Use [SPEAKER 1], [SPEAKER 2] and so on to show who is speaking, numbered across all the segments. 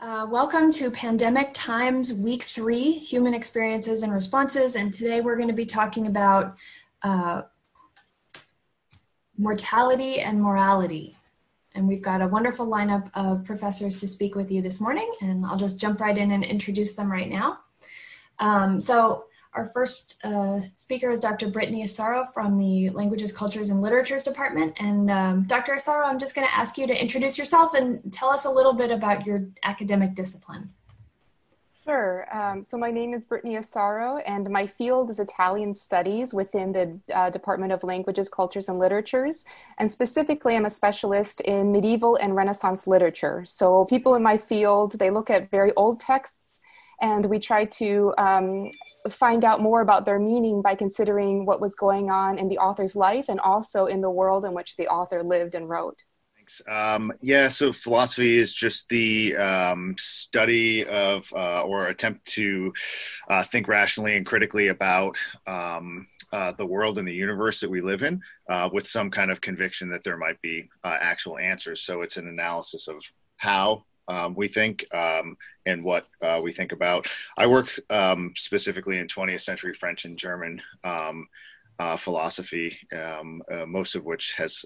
[SPEAKER 1] Welcome to Pandemic Times Week 3, Human Experiences and Responses, and today we're going to be talking about mortality and morality. And we've got a wonderful lineup of professors to speak with you this morning, and I'll just jump right in and introduce them right now. So our first speaker is Dr. Brittany Asaro from the Languages, Cultures, and Literatures Department. And Dr. Asaro, I'm just going to ask you to introduce yourself and tell us a little bit about your academic discipline.
[SPEAKER 2] Sure. So my name is Brittany Asaro, and my field is Italian Studies within the Department of Languages, Cultures, and Literatures. And specifically, I'm a specialist in medieval and Renaissance literature. So people in my field, they look at very old texts, and we try to find out more about their meaning by considering what was going on in the author's life and also in the world in which the author lived and wrote.
[SPEAKER 3] Thanks. Yeah, so philosophy is just the study of or attempt to think rationally and critically about the world and the universe that we live in with some kind of conviction that there might be actual answers. So it's an analysis of how we think and what we think about. I work specifically in 20th century French and German philosophy, most of which has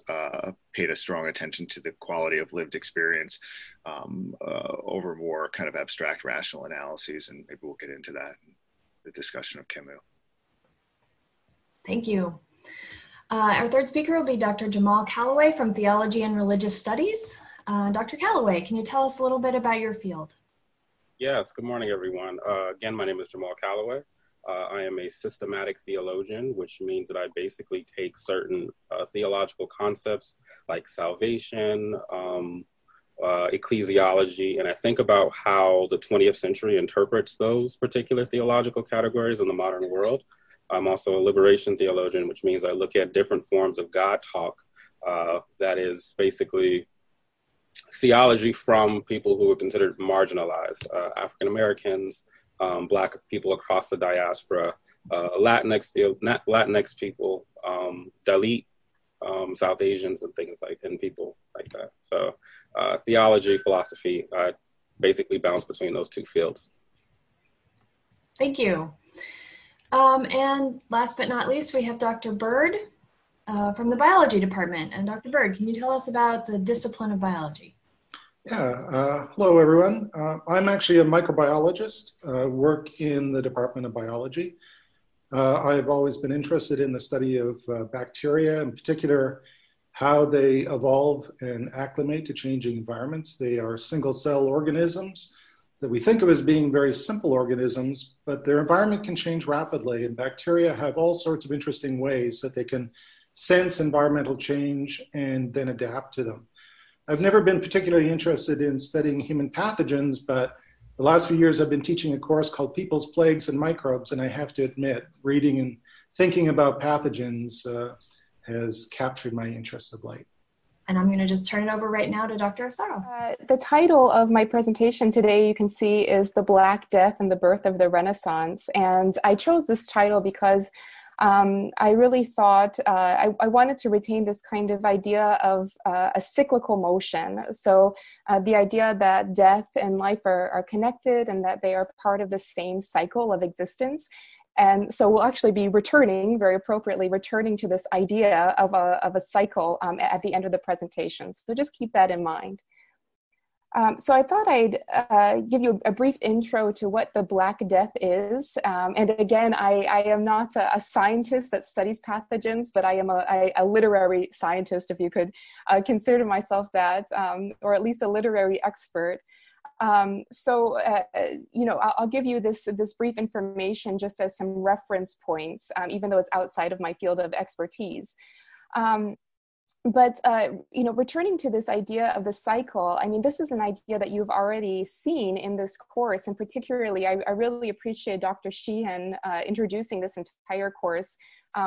[SPEAKER 3] paid a strong attention to the quality of lived experience over more kind of abstract rational analyses, and maybe we'll get into that in the discussion of Camus.
[SPEAKER 1] Thank you. Our third speaker will be Dr. Jamall Calloway from Theology and Religious Studies. Dr. Calloway, can you tell us a little bit about your field?
[SPEAKER 4] Yes, good morning, everyone. Again, my name is Jamall Calloway. I am a systematic theologian, which means that I basically take certain theological concepts like salvation, ecclesiology, and I think about how the 20th century interprets those particular theological categories in the modern world. I'm also a liberation theologian, which means I look at different forms of God talk that is basically theology from people who are considered marginalized, African Americans, Black people across the diaspora, Latinx people, Dalit, South Asians, and people like that. So theology, philosophy, basically bounce between those two fields.
[SPEAKER 1] Thank you. And last but not least, we have Dr. Bird from the biology department. And Dr. Bird, can you tell us about the discipline of biology?
[SPEAKER 5] Yeah, hello everyone. I'm actually a microbiologist, work in the Department of Biology. I've always been interested in the study of bacteria, in particular, how they evolve and acclimate to changing environments. They are single cell organisms that we think of as being very simple organisms, but their environment can change rapidly, and bacteria have all sorts of interesting ways that they can sense environmental change and then adapt to them. I've never been particularly interested in studying human pathogens, but the last few years I've been teaching a course called People's Plagues and Microbes, and I have to admit, reading and thinking about pathogens has captured my interest of late.
[SPEAKER 1] And I'm going to just turn it over right now to Dr. Asaro.
[SPEAKER 2] The title of my presentation today, you can see, is The Black Death and the Birth of the Renaissance. And I chose this title because I really thought I wanted to retain this kind of idea of a cyclical motion. So the idea that death and life are connected and that they are part of the same cycle of existence. And so we'll actually be returning, very appropriately, returning to this idea of a cycle at the end of the presentation. So just keep that in mind. So I thought I'd give you a brief intro to what the Black Death is. And again, I am not a scientist that studies pathogens, but I am a literary scientist, if you could consider myself that, or at least a literary expert. I'll give you this brief information just as some reference points, even though it's outside of my field of expertise. Returning to this idea of the cycle, I mean, this is an idea that you've already seen in this course, and particularly, I really appreciate Dr. Sheehan introducing this entire course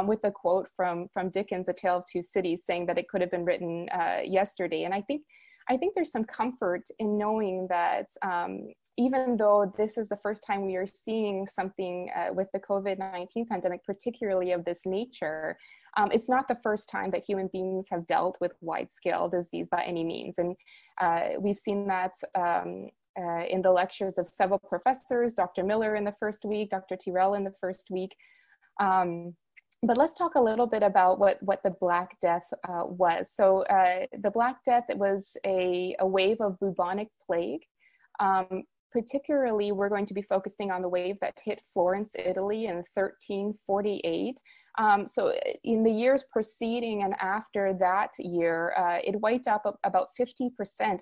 [SPEAKER 2] with a quote from Dickens' A Tale of Two Cities, saying that it could have been written yesterday. And I think there's some comfort in knowing that even though this is the first time we are seeing something with the COVID-19 pandemic, particularly of this nature, it's not the first time that human beings have dealt with wide-scale disease by any means. And we've seen that in the lectures of several professors, Dr. Miller in the first week, Dr. Tyrrell in the first week. But let's talk a little bit about what the Black Death was. So the Black Death, it was a wave of bubonic plague. Particularly, we're going to be focusing on the wave that hit Florence, Italy in 1348. So in the years preceding and after that year, it wiped out about 50%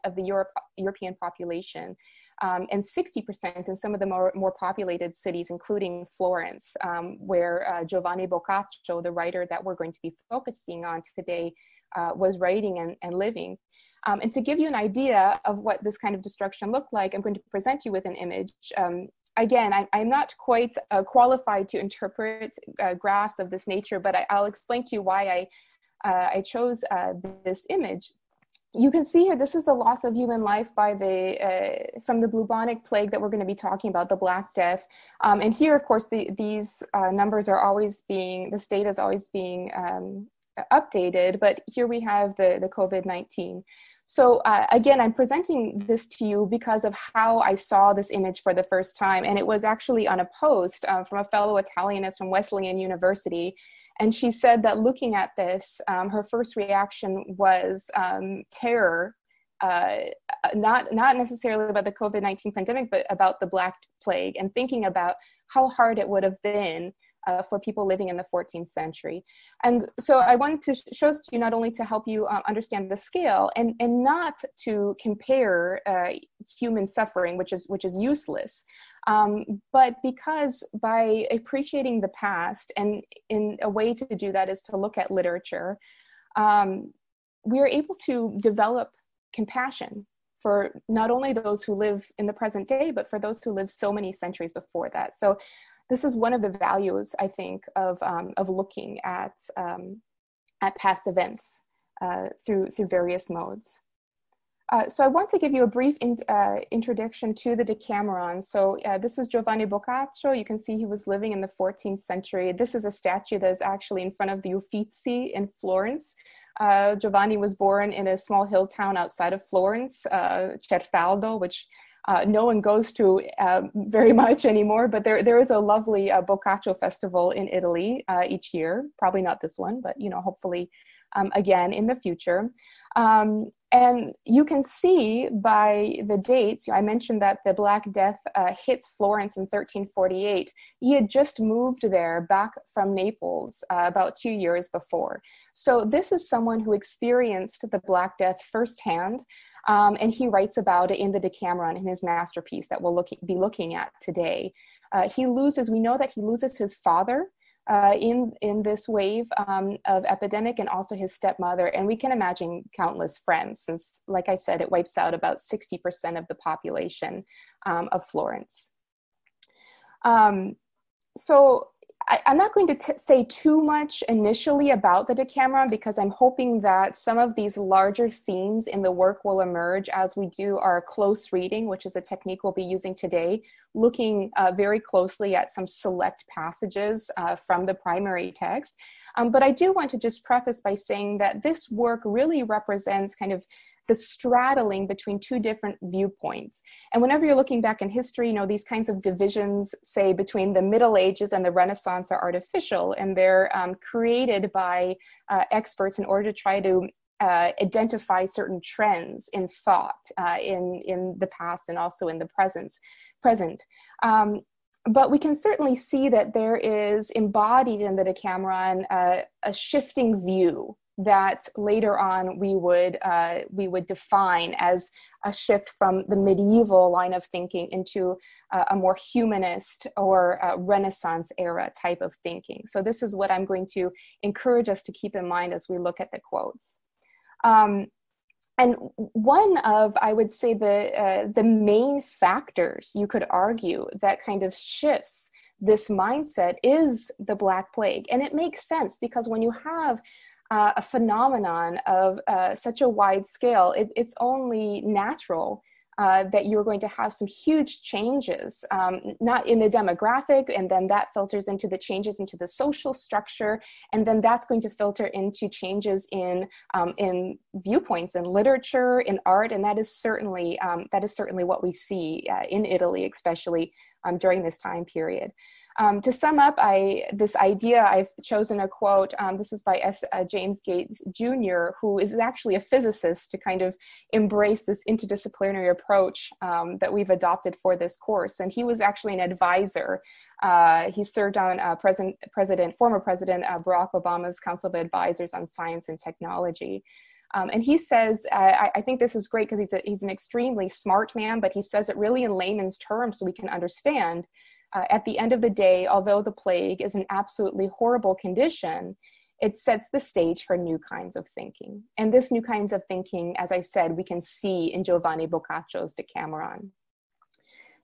[SPEAKER 2] of the European population. And 60% in some of the more populated cities, including Florence, where Giovanni Boccaccio, the writer that we're going to be focusing on today, was writing and living. And to give you an idea of what this kind of destruction looked like, I'm going to present you with an image. Again, I'm not quite qualified to interpret graphs of this nature, but I'll explain to you why I chose this image. You can see here, this is the loss of human life by from the bubonic plague that we're going to be talking about, the Black Death. And here, of course, these numbers are always this data is always being updated, but here we have the COVID-19. So again, I'm presenting this to you because of how I saw this image for the first time. And it was actually on a post from a fellow Italianist from Wesleyan University. And she said that looking at this, her first reaction was terror, not necessarily about the COVID-19 pandemic, but about the Black Plague, and thinking about how hard it would have been for people living in the 14th century. And so I wanted to show this to you not only to help you understand the scale and not to compare human suffering, which is useless, but because by appreciating the past, and in a way to do that is to look at literature, we are able to develop compassion for not only those who live in the present day, but for those who lived so many centuries before that. So this is one of the values, I think, of looking at past events through various modes. So I want to give you a brief introduction to the Decameron. So this is Giovanni Boccaccio. You can see he was living in the 14th century. This is a statue that is actually in front of the Uffizi in Florence. Giovanni was born in a small hill town outside of Florence, Certaldo, which no one goes to very much anymore, but there is a lovely Boccaccio festival in Italy each year. Probably not this one, but hopefully again in the future. And you can see by the dates, I mentioned that the Black Death hits Florence in 1348. He had just moved there back from Naples about 2 years before. So this is someone who experienced the Black Death firsthand. And he writes about it in the Decameron, in his masterpiece that we'll be looking at today. We know that he loses his father in this wave of epidemic, and also his stepmother, and we can imagine countless friends, since, like I said, it wipes out about 60% of the population of Florence. So I'm not going to say too much initially about the Decameron, because I'm hoping that some of these larger themes in the work will emerge as we do our close reading, which is a technique we'll be using today, looking very closely at some select passages from the primary text. But I do want to just preface by saying that this work really represents kind of the straddling between two different viewpoints. And whenever you're looking back in history, these kinds of divisions, say, between the Middle Ages and the Renaissance are artificial, and they're created by experts in order to try to identify certain trends in thought in the past and also in the present. But we can certainly see that there is embodied in the Decameron a shifting view that later on we would define as a shift from the medieval line of thinking into a more humanist or Renaissance era type of thinking. So this is what I'm going to encourage us to keep in mind as we look at the quotes. And one of, I would say, the main factors you could argue that kind of shifts this mindset is the Black Plague. And it makes sense, because when you have a phenomenon of such a wide scale, it's only natural that you're going to have some huge changes, not in the demographic, and then that filters into the changes into the social structure, and then that's going to filter into changes in viewpoints, in literature, in art, and that is certainly what we see in Italy, especially during this time period. To sum up, this idea, I've chosen a quote. This is by James Gates Jr., who is actually a physicist, to kind of embrace this interdisciplinary approach that we've adopted for this course. And he was actually an advisor. He served on former President Barack Obama's Council of Advisors on Science and Technology. And he says, I think this is great because he's an extremely smart man, but he says it really in layman's terms so we can understand. At the end of the day, although the plague is an absolutely horrible condition, it sets the stage for new kinds of thinking. And this new kinds of thinking, as I said, we can see in Giovanni Boccaccio's Decameron.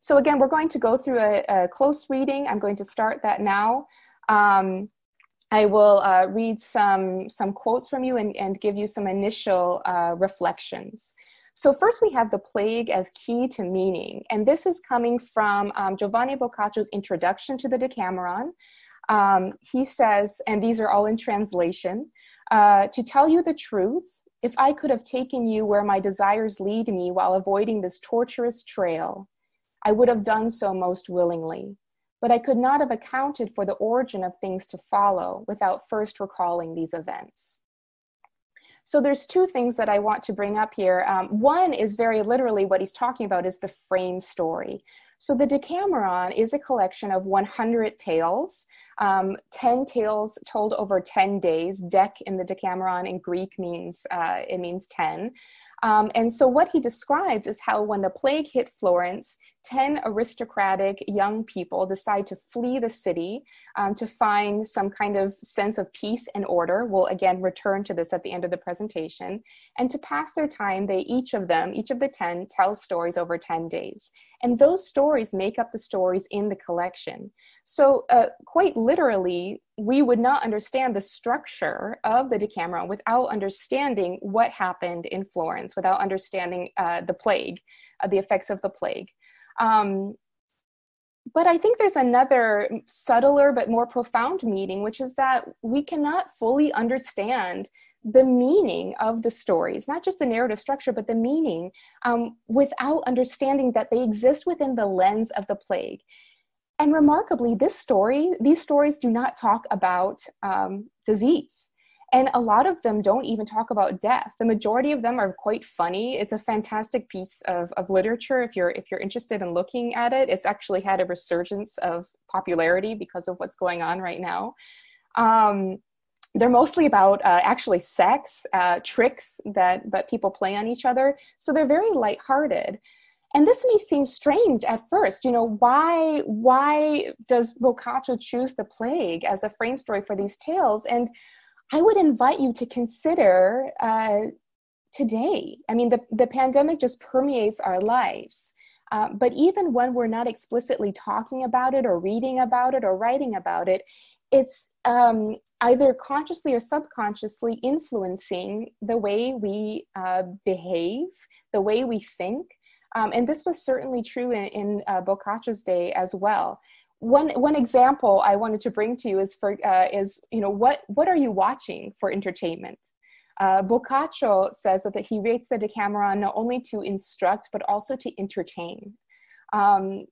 [SPEAKER 2] So again, we're going to go through a close reading. I'm going to start that now. I will read some quotes from you and give you some initial reflections. So first we have the plague as key to meaning. And this is coming from Giovanni Boccaccio's introduction to the Decameron. He says, and these are all in translation, to tell you the truth, if I could have taken you where my desires lead me while avoiding this tortuous trail, I would have done so most willingly. But I could not have accounted for the origin of things to follow without first recalling these events. So there's two things that I want to bring up here. One is very literally what he's talking about is the frame story. So the Decameron is a collection of 100 tales, 10 tales told over 10 days. Dec in the Decameron in Greek means 10. And so what he describes is how when the plague hit Florence, 10 aristocratic young people decide to flee the city to find some kind of sense of peace and order. We'll again return to this at the end of the presentation. And to pass their time, each of the 10 tells stories over 10 days. And those stories make up the stories in the collection. So quite literally, we would not understand the structure of the Decameron without understanding what happened in Florence, without understanding the plague, the effects of the plague. But I think there's another subtler but more profound meaning, which is that we cannot fully understand the meaning of the stories, not just the narrative structure, but the meaning, without understanding that they exist within the lens of the plague. And remarkably, these stories do not talk about disease. And a lot of them don't even talk about death. The majority of them are quite funny. It's a fantastic piece of literature if you're interested in looking at it. It's actually had a resurgence of popularity because of what's going on right now. They're mostly about actually sex, tricks that people play on each other. So they're very lighthearted. And this may seem strange at first. Why does Boccaccio choose the plague as a frame story for these tales? And I would invite you to consider today. I mean, the pandemic just permeates our lives. But even when we're not explicitly talking about it or reading about it or writing about it, it's either consciously or subconsciously influencing the way we behave, the way we think. And this was certainly true in Boccaccio's day as well. One example I wanted to bring to you is what are you watching for entertainment? Boccaccio says that he rates the Decameron not only to instruct but also to entertain.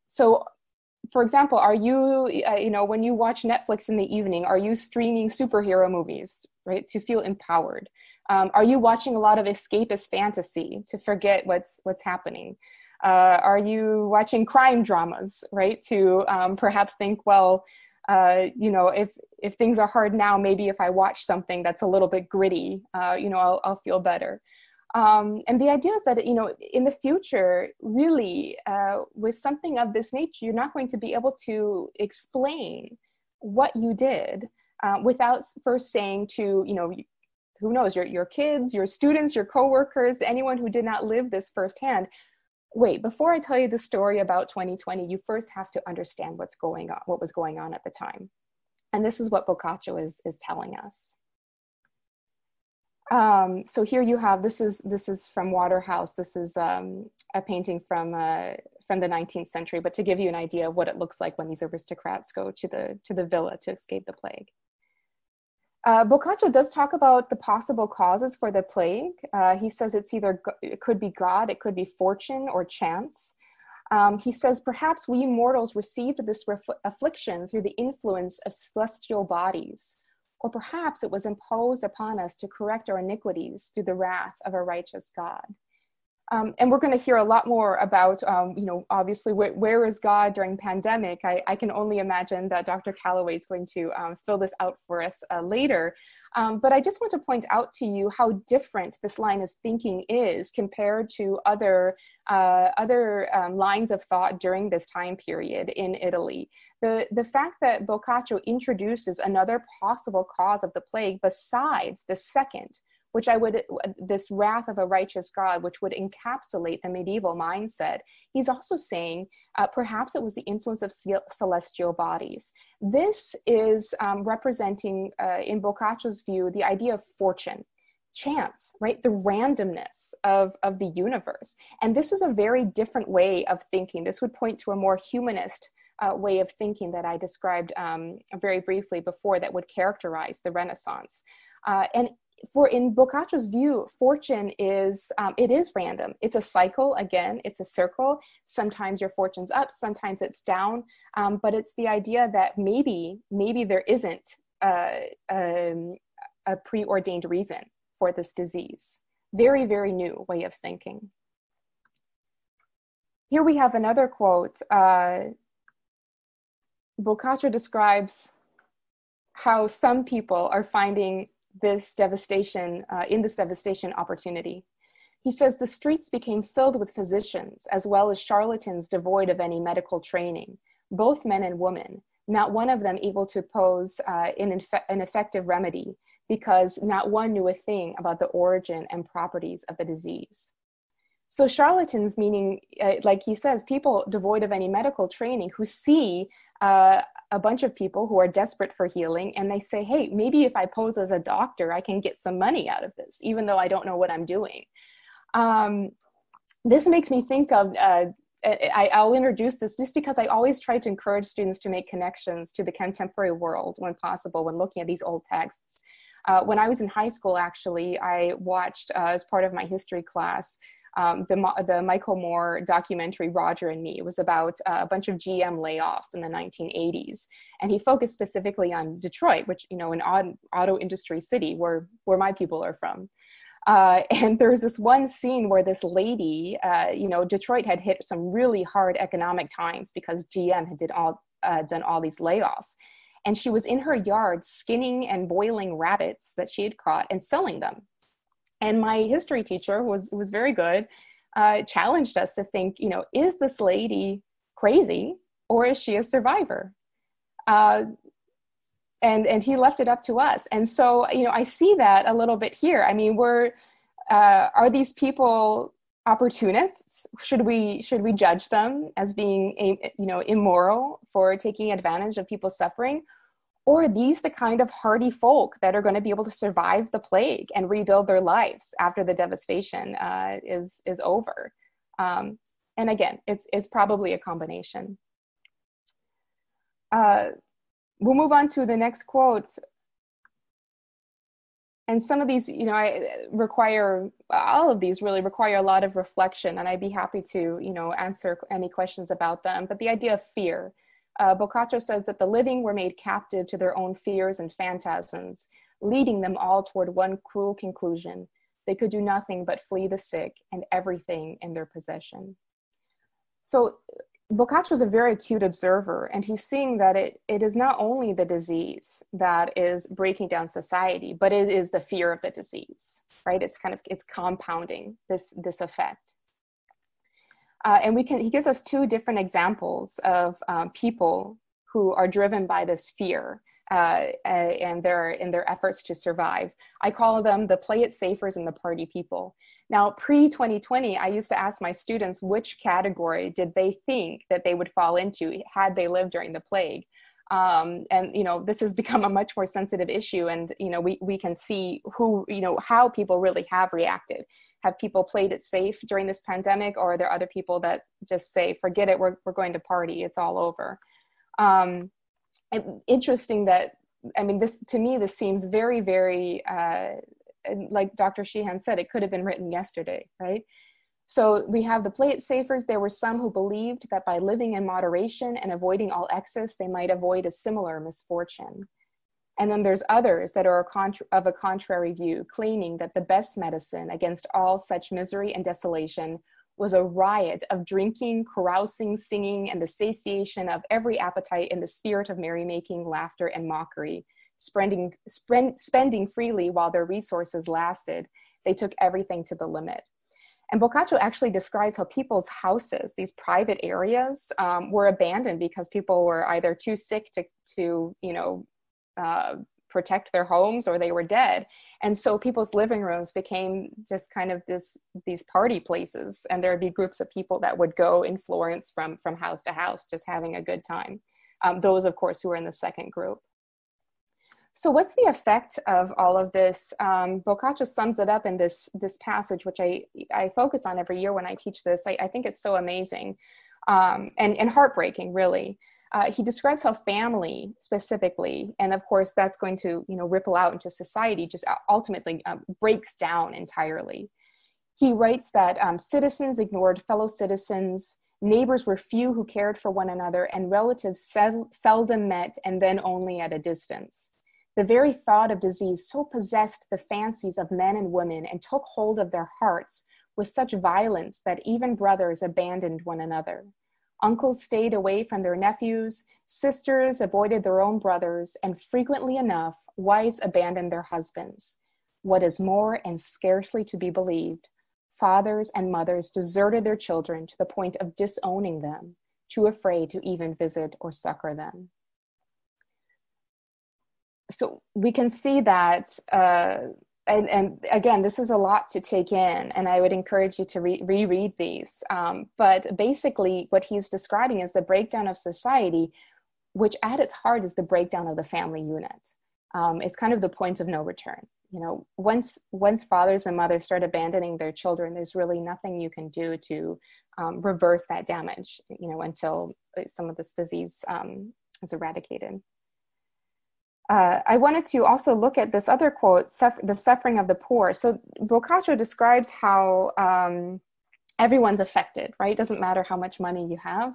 [SPEAKER 2] So, for example, are you when you watch Netflix in the evening, are you streaming superhero movies, right, to feel empowered? Are you watching a lot of escapist fantasy to forget what's happening? Are you watching crime dramas, right, to perhaps think, well, if things are hard now, maybe if I watch something that's a little bit gritty, I'll feel better. And the idea is that, in the future, really, with something of this nature, you're not going to be able to explain what you did without first saying to, who knows, your kids, your students, your coworkers, anyone who did not live this firsthand. Wait, before I tell you the story about 2020, you first have to understand what was going on at the time. And this is what Boccaccio is telling us. So here you have, this is from Waterhouse. This is a painting from the 19th century, but to give you an idea of what it looks like when these aristocrats go to the villa to escape the plague. Boccaccio does talk about the possible causes for the plague. He says it could be God, it could be fortune or chance. He says, perhaps we mortals received this affliction through the influence of celestial bodies, or perhaps it was imposed upon us to correct our iniquities through the wrath of a righteous God. And we're going to hear a lot more about, obviously, where is God during pandemic? I can only imagine that Dr. Calloway is going to fill this out for us later. But I just want to point out to you how different this line of thinking is compared to other lines of thought during this time period in Italy. The fact that Boccaccio introduces another possible cause of the plague besides the second, which this wrath of a righteous God, which would encapsulate the medieval mindset. He's also saying perhaps it was the influence of celestial bodies. This is representing, in Boccaccio's view, the idea of fortune, chance, right? The randomness of the universe. And this is a very different way of thinking. This would point to a more humanist way of thinking that I described very briefly before that would characterize the Renaissance. And in Boccaccio's view, fortune is, it is random. It's a cycle, again, it's a circle. Sometimes your fortune's up, sometimes it's down, but it's the idea that maybe there isn't a preordained reason for this disease. Very, very new way of thinking. Here we have another quote. Boccaccio describes how some people are finding this devastation opportunity. He says, the streets became filled with physicians as well as charlatans devoid of any medical training, both men and women, not one of them able to pose an effective remedy, because not one knew a thing about the origin and properties of the disease. So charlatans, meaning, like he says, people devoid of any medical training who see a bunch of people who are desperate for healing, and they say, hey, maybe if I pose as a doctor, I can get some money out of this, even though I don't know what I'm doing. This makes me think of, I'll introduce this just because I always try to encourage students to make connections to the contemporary world when possible, when looking at these old texts. When I was in high school, actually, I watched, as part of my history class, the Michael Moore documentary, Roger and Me. It was about a bunch of GM layoffs in the 1980s. And he focused specifically on Detroit, which, an auto industry city where my people are from. And there's this one scene where this lady, Detroit had hit some really hard economic times because GM had done all these layoffs. And she was in her yard skinning and boiling rabbits that she had caught and selling them. And my history teacher, who was very good, challenged us to think, is this lady crazy or is she a survivor? And he left it up to us. And so, I see that a little bit here. I mean, are these people opportunists? Should we judge them as being, immoral for taking advantage of people's suffering? Or are these the kind of hardy folk that are going to be able to survive the plague and rebuild their lives after the devastation is over? And again, it's probably a combination. We'll move on to the next quote. And some of these, all of these really require a lot of reflection, and I'd be happy to, answer any questions about them. But the idea of fear. Boccaccio says that the living were made captive to their own fears and phantasms, leading them all toward one cruel conclusion. They could do nothing but flee the sick and everything in their possession. So Boccaccio is a very acute observer, and he's seeing that it is not only the disease that is breaking down society, but it is the fear of the disease, right? It's compounding this effect. And he gives us two different examples of people who are driven by this fear and their efforts to survive. I call them the play it safers and the party people. Now, pre-2020, I used to ask my students which category did they think that they would fall into had they lived during the plague. And, you know, this has become a much more sensitive issue. And, you know, we can see who, you know, how people really have reacted. Have people played it safe during this pandemic, or are there other people that just say, forget it, we're going to party, it's all over? And interesting that, I mean, this, to me, this seems very, very, like Dr. Sheehan said, it could have been written yesterday, right? So we have the play it safers. There were some who believed that by living in moderation and avoiding all excess, they might avoid a similar misfortune. And then there's others that are of a contrary view, claiming that the best medicine against all such misery and desolation was a riot of drinking, carousing, singing, and the satiation of every appetite in the spirit of merrymaking, laughter, and mockery. Spending freely while their resources lasted, they took everything to the limit. And Boccaccio actually describes how people's houses, these private areas, were abandoned because people were either too sick to you know, protect their homes, or they were dead. And so people's living rooms became just kind of these party places. And there would be groups of people that would go in Florence from house to house, just having a good time. Those, of course, who were in the second group. So what's the effect of all of this? Boccaccio sums it up in this passage, which I focus on every year when I teach this. I think it's so amazing and heartbreaking, really. He describes how family specifically, and of course that's going to, you know, ripple out into society, just ultimately breaks down entirely. He writes that citizens ignored fellow citizens, neighbors were few who cared for one another, and relatives seldom met, and then only at a distance. The very thought of disease so possessed the fancies of men and women and took hold of their hearts with such violence that even brothers abandoned one another. Uncles stayed away from their nephews, sisters avoided their own brothers, and frequently enough, wives abandoned their husbands. What is more, and scarcely to be believed, fathers and mothers deserted their children to the point of disowning them, too afraid to even visit or succor them. So we can see that, and again, this is a lot to take in, and I would encourage you to reread these. But basically what he's describing is the breakdown of society, which at its heart is the breakdown of the family unit. It's kind of the point of no return. You know, once fathers and mothers start abandoning their children, there's really nothing you can do to reverse that damage, you know, until some of this disease is eradicated. I wanted to also look at this other quote, the suffering of the poor. So Boccaccio describes how everyone's affected, right? It doesn't matter how much money you have,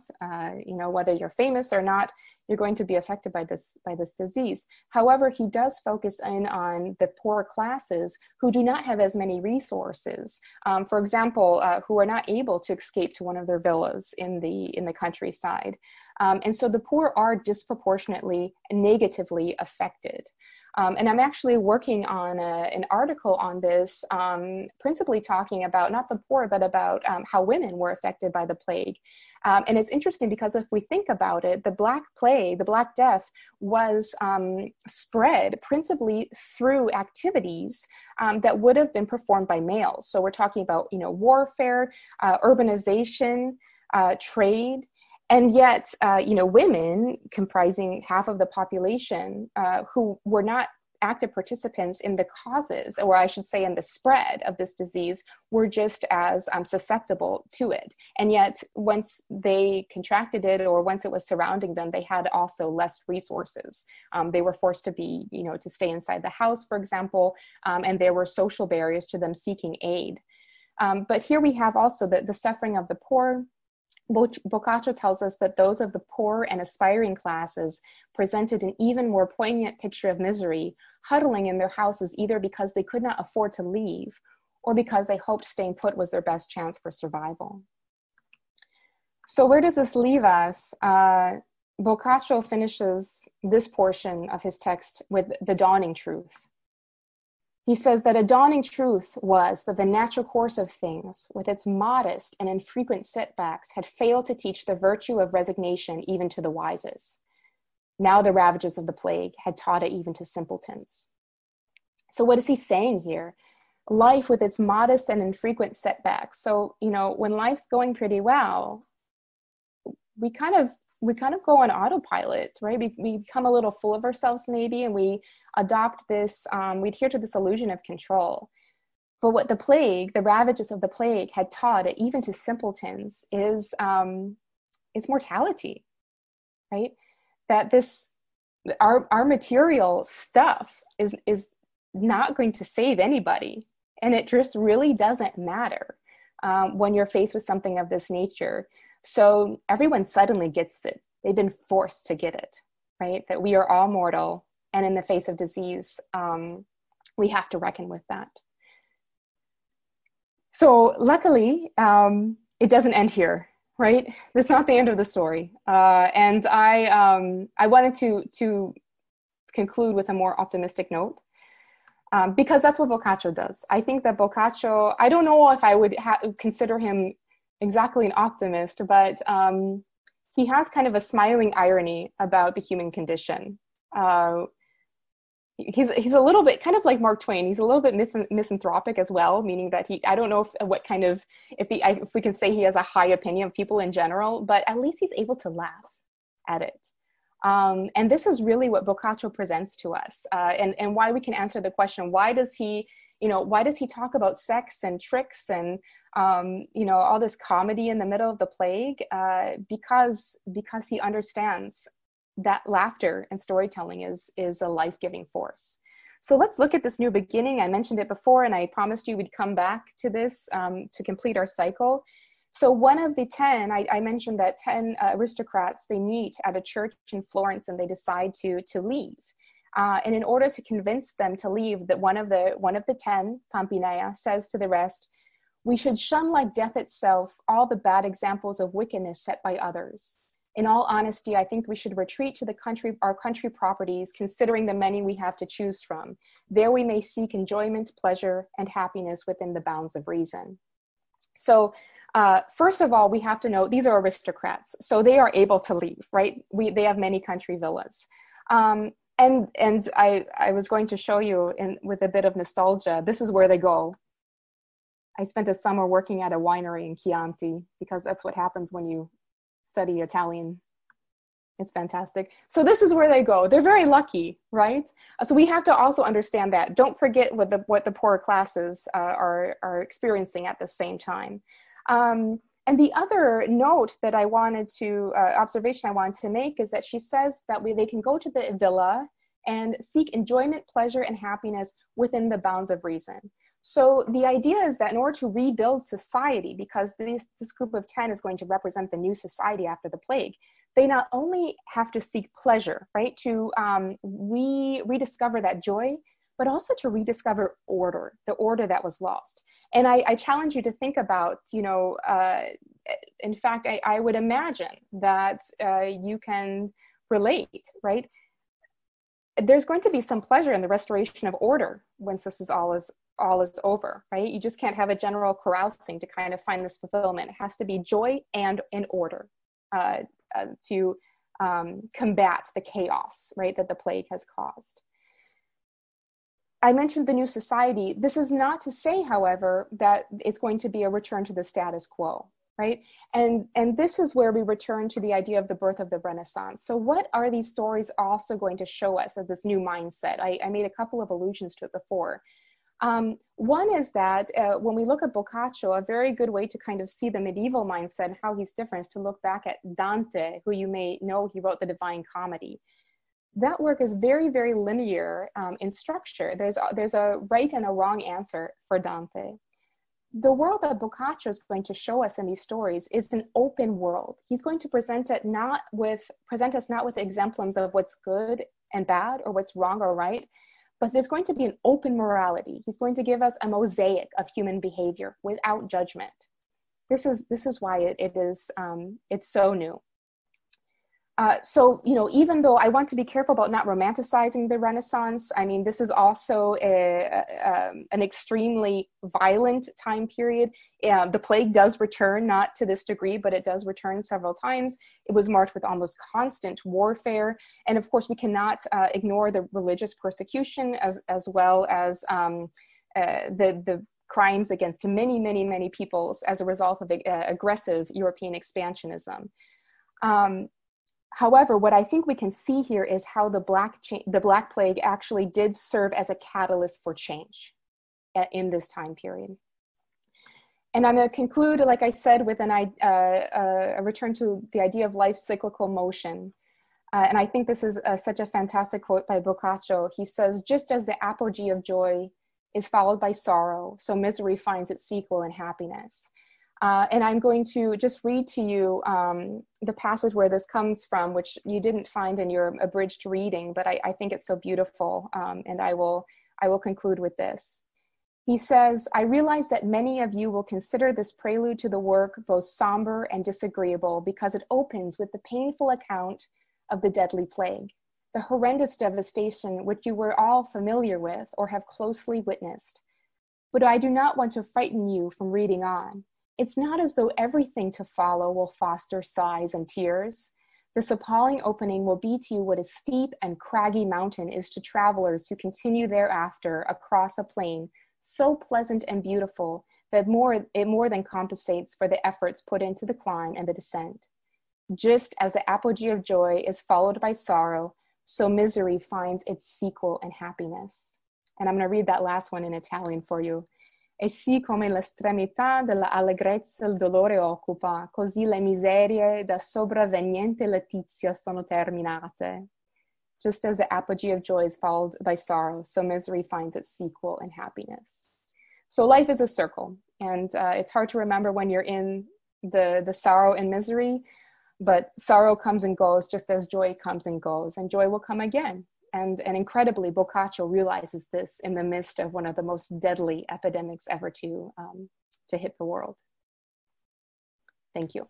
[SPEAKER 2] you know, whether you're famous or not, you're going to be affected by this disease. However, he does focus in on the poorer classes who do not have as many resources. For example, who are not able to escape to one of their villas in the countryside. And so the poor are disproportionately negatively affected. And I'm actually working on an article on this, principally talking about not the poor, but about how women were affected by the plague. And it's interesting because if we think about it, the Black Plague, the Black Death, was spread principally through activities that would have been performed by males. So we're talking about, you know, warfare, urbanization, trade. And yet, you know, women comprising half of the population who were not active participants in the causes, or I should say in the spread of this disease, were just as susceptible to it. And yet, once they contracted it, or once it was surrounding them, they had also less resources. They were forced to be, you know, to stay inside the house, for example, and there were social barriers to them seeking aid. But here we have also the suffering of the poor. Boccaccio tells us that those of the poor and aspiring classes presented an even more poignant picture of misery, huddling in their houses either because they could not afford to leave or because they hoped staying put was their best chance for survival. So where does this leave us? Boccaccio finishes this portion of his text with the dawning truth. He says that a dawning truth was that the natural course of things, with its modest and infrequent setbacks, had failed to teach the virtue of resignation even to the wisest. Now the ravages of the plague had taught it even to simpletons. So what is he saying here? Life with its modest and infrequent setbacks. So, you know, when life's going pretty well, we kind of we kind of go on autopilot, right? We become a little full of ourselves maybe, and we adopt this, we adhere to this illusion of control. But what the plague, the ravages of the plague had taught, even to simpletons, is mortality, right? That our material stuff is not going to save anybody. And it just really doesn't matter when you're faced with something of this nature. So everyone suddenly gets it. They've been forced to get it, right? That we are all mortal. And in the face of disease, we have to reckon with that. So luckily, it doesn't end here, right? That's not the end of the story. And I wanted to conclude with a more optimistic note, because that's what Boccaccio does. I think that Boccaccio, I don't know if I would consider him exactly an optimist, but he has kind of a smiling irony about the human condition. He's a little bit kind of like Mark Twain. He's a little bit misanthropic as well, meaning that I don't know if we can say he has a high opinion of people in general, but at least he's able to laugh at it. And this is really what Boccaccio presents to us, and why we can answer the question, why does he talk about sex and tricks and all this comedy in the middle of the plague? Because he understands that laughter and storytelling is a life-giving force. So let's look at this new beginning. I mentioned it before, and I promised you we'd come back to this to complete our cycle. So one of the 10, I mentioned that 10 aristocrats, they meet at a church in Florence and they decide to leave. And in order to convince them to leave, that one of the 10, Pampinea, says to the rest, "We should shun like death itself all the bad examples of wickedness set by others. In all honesty, I think we should retreat to our country properties, considering the many we have to choose from. There we may seek enjoyment, pleasure, and happiness within the bounds of reason." So first of all, we have to know these are aristocrats, so they are able to leave, right? They have many country villas. And I was going to show you with a bit of nostalgia, this is where they go. I spent a summer working at a winery in Chianti, because that's what happens when you study Italian. It's fantastic. So this is where they go. They're very lucky, right? So we have to also understand that. Don't forget what the poorer classes are experiencing at the same time. And the other note that observation I wanted to make is that she says that they can go to the villa and seek enjoyment, pleasure, and happiness within the bounds of reason. So the idea is that in order to rebuild society, because this group of 10 is going to represent the new society after the plague, they not only have to seek pleasure, right, to rediscover that joy, but also to rediscover order, the order that was lost. And I challenge you to think about, in fact, I would imagine that you can relate, right? There's going to be some pleasure in the restoration of order once this is all is over, right? You just can't have a general carousing to kind of find this fulfillment. It has to be joy and in order to combat the chaos, right, that the plague has caused. I mentioned the new society. This is not to say, however, that it's going to be a return to the status quo, right? And this is where we return to the idea of the birth of the Renaissance. So what are these stories also going to show us of this new mindset? I made a couple of allusions to it before. One is that when we look at Boccaccio, a very good way to kind of see the medieval mindset and how he's different is to look back at Dante, who you may know, he wrote the Divine Comedy. That work is very, very linear in structure. There's a right and a wrong answer for Dante. The world that Boccaccio is going to show us in these stories is an open world. He's going to present us not with exemplums of what's good and bad or what's wrong or right, but there's going to be an open morality. He's going to give us a mosaic of human behavior without judgment. This is why it's so new. So, even though I want to be careful about not romanticizing the Renaissance, I mean, this is also an extremely violent time period. The plague does return, not to this degree, but it does return several times. It was marked with almost constant warfare. And of course, we cannot ignore the religious persecution as well as the crimes against many, many, many peoples as a result of aggressive European expansionism. However, what I think we can see here is how the Black Plague actually did serve as a catalyst for change in this time period. And I'm going to conclude, like I said, with a return to the idea of life's cyclical motion. And I think this is such a fantastic quote by Boccaccio. He says, just as the apogee of joy is followed by sorrow, so misery finds its sequel in happiness. And I'm going to just read to you the passage where this comes from, which you didn't find in your abridged reading, but I think it's so beautiful. And I will conclude with this. He says, I realize that many of you will consider this prelude to the work both somber and disagreeable because it opens with the painful account of the deadly plague, the horrendous devastation which you were all familiar with or have closely witnessed. But I do not want to frighten you from reading on. It's not as though everything to follow will foster sighs and tears. This appalling opening will be to you what a steep and craggy mountain is to travelers who continue thereafter across a plain so pleasant and beautiful that it more than compensates for the efforts put into the climb and the descent. Just as the apogee of joy is followed by sorrow, so misery finds its sequel in happiness. And I'm going to read that last one in Italian for you. E sì come l'estremità della allegrezza il dolore occupa, così le miserie da sopravveniente letizia sono terminate. Just as the apogee of joy is followed by sorrow, so misery finds its sequel in happiness. So life is a circle, and it's hard to remember when you're in the sorrow and misery, but sorrow comes and goes just as joy comes and goes, and joy will come again. And incredibly, Boccaccio realizes this in the midst of one of the most deadly epidemics ever to hit the world. Thank you.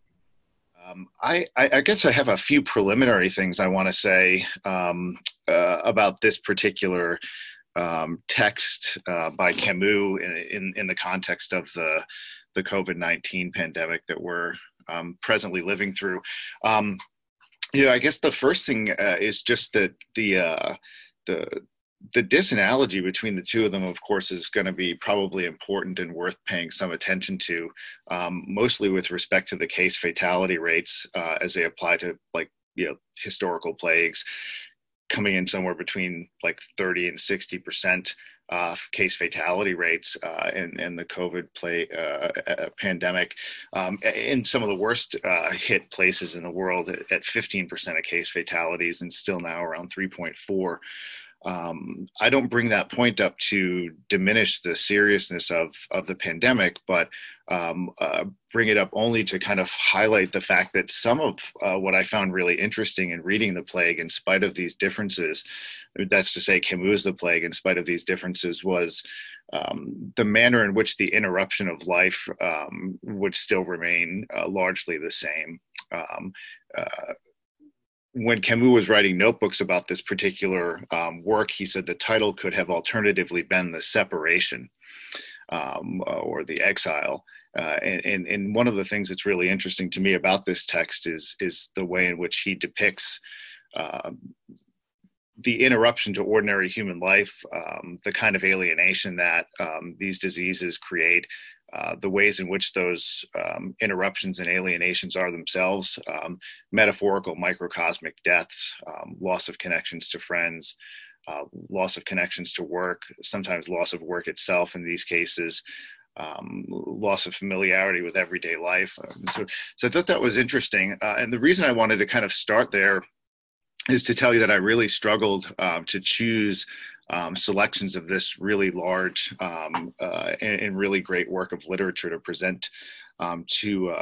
[SPEAKER 3] I guess I have a few preliminary things I want to say about this particular text by Camus in the context of the COVID-19 pandemic that we're presently living through. I guess the first thing is just that the disanalogy between the two of them, of course, is going to be probably important and worth paying some attention to, mostly with respect to the case fatality rates as they apply to historical plagues, coming in somewhere between 30 and 60% case fatality rates in the COVID pandemic, in some of the worst hit places in the world at 15% of case fatalities, and still now around 3.4. I don't bring that point up to diminish the seriousness of the pandemic, but bring it up only to kind of highlight the fact that some of what I found really interesting in reading The Plague, in spite of these differences, that's to say Camus the Plague, in spite of these differences, was the manner in which the interruption of life would still remain largely the same. When Camus was writing notebooks about this particular work, he said the title could have alternatively been The Separation or The Exile. And one of the things that's really interesting to me about this text is the way in which he depicts the interruption to ordinary human life, the kind of alienation that these diseases create, the ways in which those interruptions and alienations are themselves metaphorical microcosmic deaths, loss of connections to friends, loss of connections to work, sometimes loss of work itself in these cases, loss of familiarity with everyday life. So I thought that was interesting. And the reason I wanted to kind of start there is to tell you that I really struggled to choose selections of this really large and really great work of literature to present to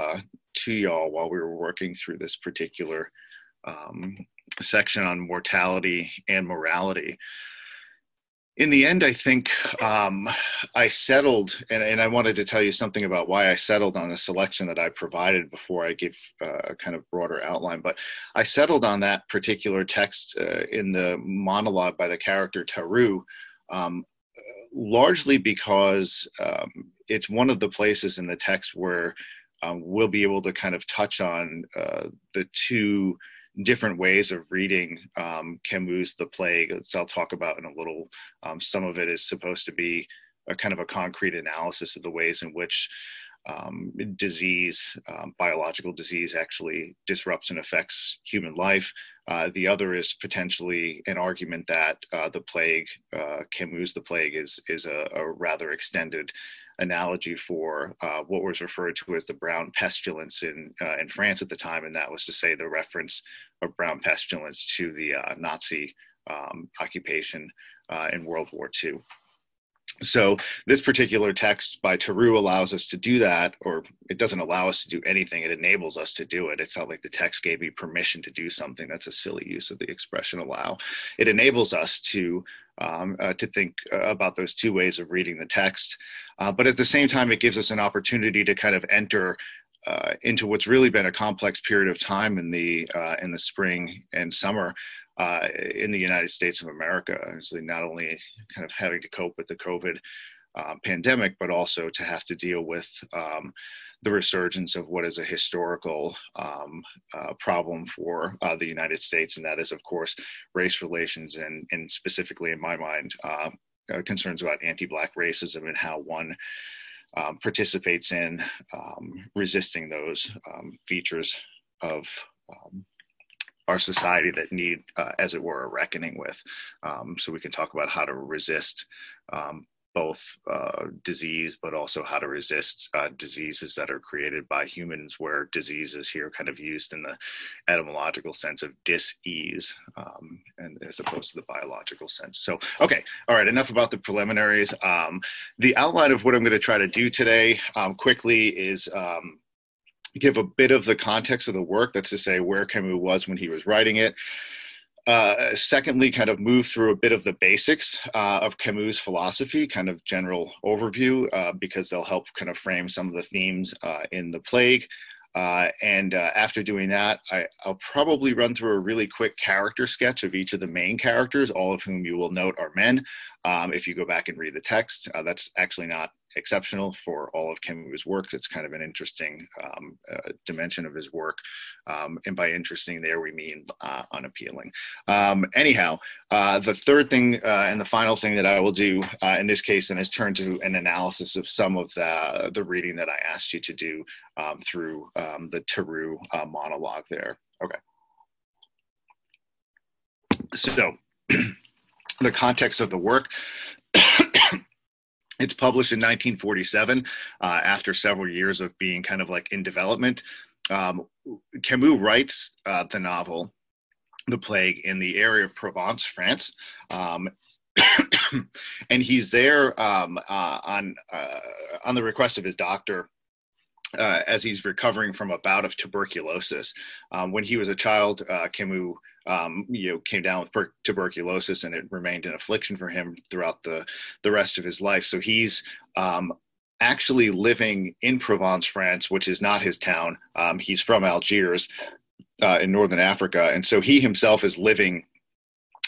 [SPEAKER 3] y'all while we were working through this particular section on mortality and morality. In the end, I think I settled, and I wanted to tell you something about why I settled on the selection that I provided before I give a kind of broader outline, but I settled on that particular text in the monologue by the character Taru, largely because it's one of the places in the text where we'll be able to kind of touch on the two different ways of reading Camus the Plague, as I'll talk about in a little. Some of it is supposed to be a kind of a concrete analysis of the ways in which disease, biological disease, actually disrupts and affects human life. The other is potentially an argument that the plague, Camus the Plague, is a rather extended analogy for what was referred to as the brown pestilence in France at the time, and that was to say the reference of brown pestilence to the Nazi occupation in World War II. So this particular text by Theroux allows us to do that, or it doesn't allow us to do anything. It enables us to do it. It's not like the text gave me permission to do something. That's a silly use of the expression allow. It enables us to think about those two ways of reading the text. But at the same time, it gives us an opportunity to kind of enter into what's really been a complex period of time in the spring and summer in the United States of America. So not only kind of having to cope with the COVID pandemic, but also to have to deal with the resurgence of what is a historical problem for the United States, and that is, of course, race relations, and specifically in my mind, concerns about anti-Black racism and how one participates in resisting those features of our society that need, as it were, a reckoning with. So we can talk about how to resist both disease, but also how to resist diseases that are created by humans, where disease is here kind of used in the etymological sense of dis-ease, and as opposed to the biological sense. So, okay, all right, enough about the preliminaries. The outline of what I'm going to try to do today quickly is give a bit of the context of the work, that's to say where Camus was when he was writing it. Secondly, kind of move through a bit of the basics of Camus' philosophy, kind of general overview, because they'll help kind of frame some of the themes in The Plague. And after doing that, I'll probably run through a really quick character sketch of each of the main characters, all of whom you will note are men. If you go back and read the text, that's actually not exceptional for all of Camus' work. It's kind of an interesting dimension of his work. And by interesting there, we mean unappealing. Anyhow, the third thing and the final thing that I will do in this case, and has turned to an analysis of some of the reading that I asked you to do through the Theroux monologue there. Okay. So the context of the work. It's published in 1947 after several years of being kind of like in development. Camus writes the novel, The Plague, in the area of Provence, France. And he's there on the request of his doctor as he's recovering from a bout of tuberculosis. When he was a child, Camus came down with tuberculosis, and it remained an affliction for him throughout the rest of his life. So he's actually living in Provence, France, which is not his town. He's from Algiers in northern Africa. And so he himself is living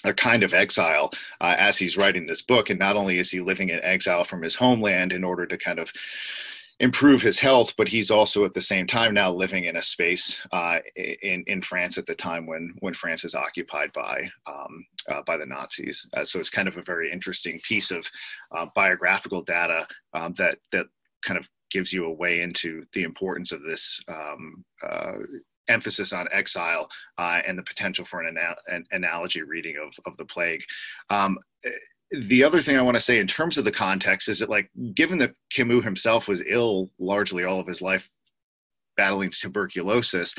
[SPEAKER 3] a kind of exile as he's writing this book. And not only is he living in exile from his homeland in order to kind of improve his health, but he's also at the same time now living in a space in France at the time when France is occupied by the Nazis. So it's kind of a very interesting piece of biographical data that kind of gives you a way into the importance of this emphasis on exile and the potential for an analogy reading of The Plague. The other thing I want to say in terms of the context is that, like, given that Camus himself was ill largely all of his life, battling tuberculosis,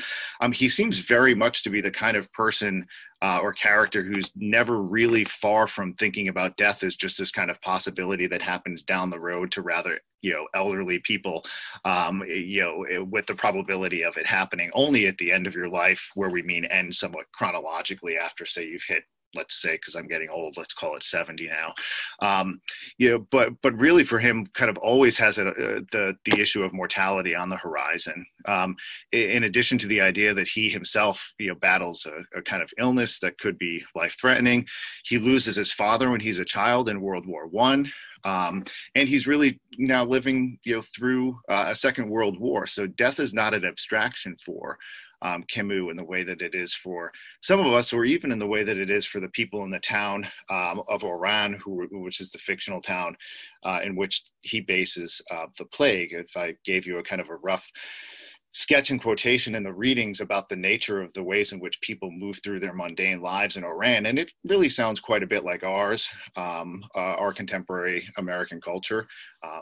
[SPEAKER 3] he seems very much to be the kind of person or character who's never really far from thinking about death as just this kind of possibility that happens down the road to rather, elderly people, with the probability of it happening only at the end of your life, where we mean end somewhat chronologically after, say, you've hit, let's say, because I'm getting old, let's call it 70 now. But really for him kind of always has the issue of mortality on the horizon. In addition to the idea that he himself, battles a kind of illness that could be life-threatening. He loses his father when he's a child in World War I. And he's really now living, through a Second World War. So death is not an abstraction for Camus in the way that it is for some of us, or even in the way that it is for the people in the town of Oran, which is the fictional town in which he bases the plague. If I gave you a kind of a rough sketch and quotation in the readings about the nature of the ways in which people move through their mundane lives in Oran, and it really sounds quite a bit like ours, our contemporary American culture.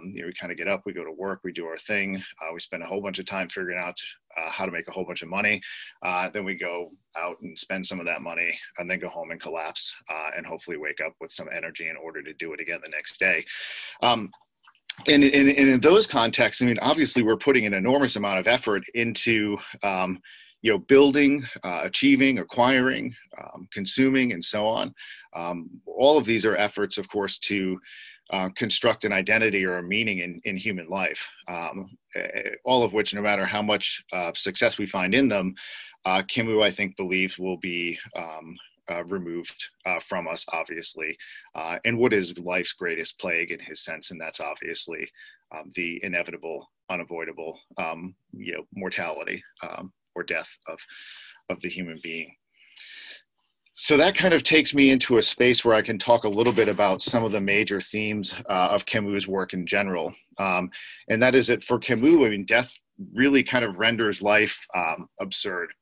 [SPEAKER 3] We kind of get up, we go to work, we do our thing, we spend a whole bunch of time figuring out how to make a whole bunch of money. Then we go out and spend some of that money, and then go home and collapse, and hopefully wake up with some energy in order to do it again the next day. And in those contexts, I mean, obviously we're putting an enormous amount of effort into, building, achieving, acquiring, consuming, and so on. All of these are efforts, of course, to construct an identity or a meaning in human life, all of which, no matter how much success we find in them, Camus, I think, believes will be removed from us, obviously, and what is life's greatest plague in his sense, and that's obviously the inevitable, unavoidable, mortality or death of the human being. So that kind of takes me into a space where I can talk a little bit about some of the major themes of Camus' work in general, and that is that for Camus, I mean, death really kind of renders life absurd.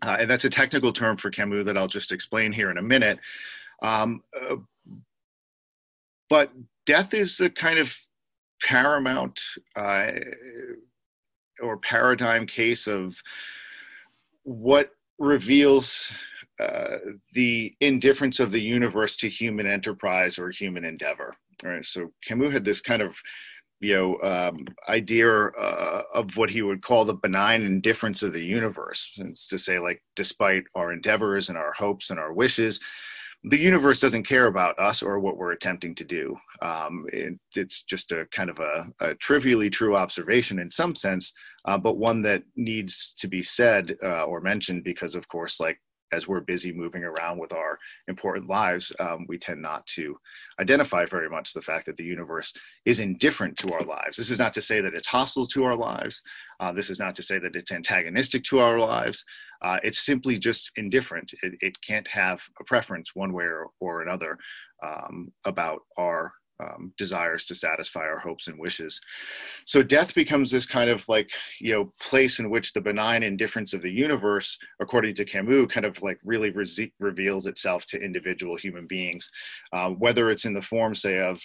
[SPEAKER 3] And that's a technical term for Camus that I'll just explain here in a minute. But death is the kind of paramount or paradigm case of what reveals the indifference of the universe to human enterprise or human endeavor. Right? So Camus had this kind of idea of what he would call the benign indifference of the universe. It's to say, like, despite our endeavors and our hopes and our wishes, the universe doesn't care about us or what we're attempting to do. It's just a kind of a trivially true observation in some sense, but one that needs to be said or mentioned because, of course, like, as we're busy moving around with our important lives, we tend not to identify very much the fact that the universe is indifferent to our lives. This is not to say that it's hostile to our lives. This is not to say that it's antagonistic to our lives. It's simply just indifferent. It can't have a preference one way or another about our desires to satisfy our hopes and wishes. So death becomes this kind of like, place in which the benign indifference of the universe, according to Camus, kind of like really reveals itself to individual human beings, whether it's in the form, say, of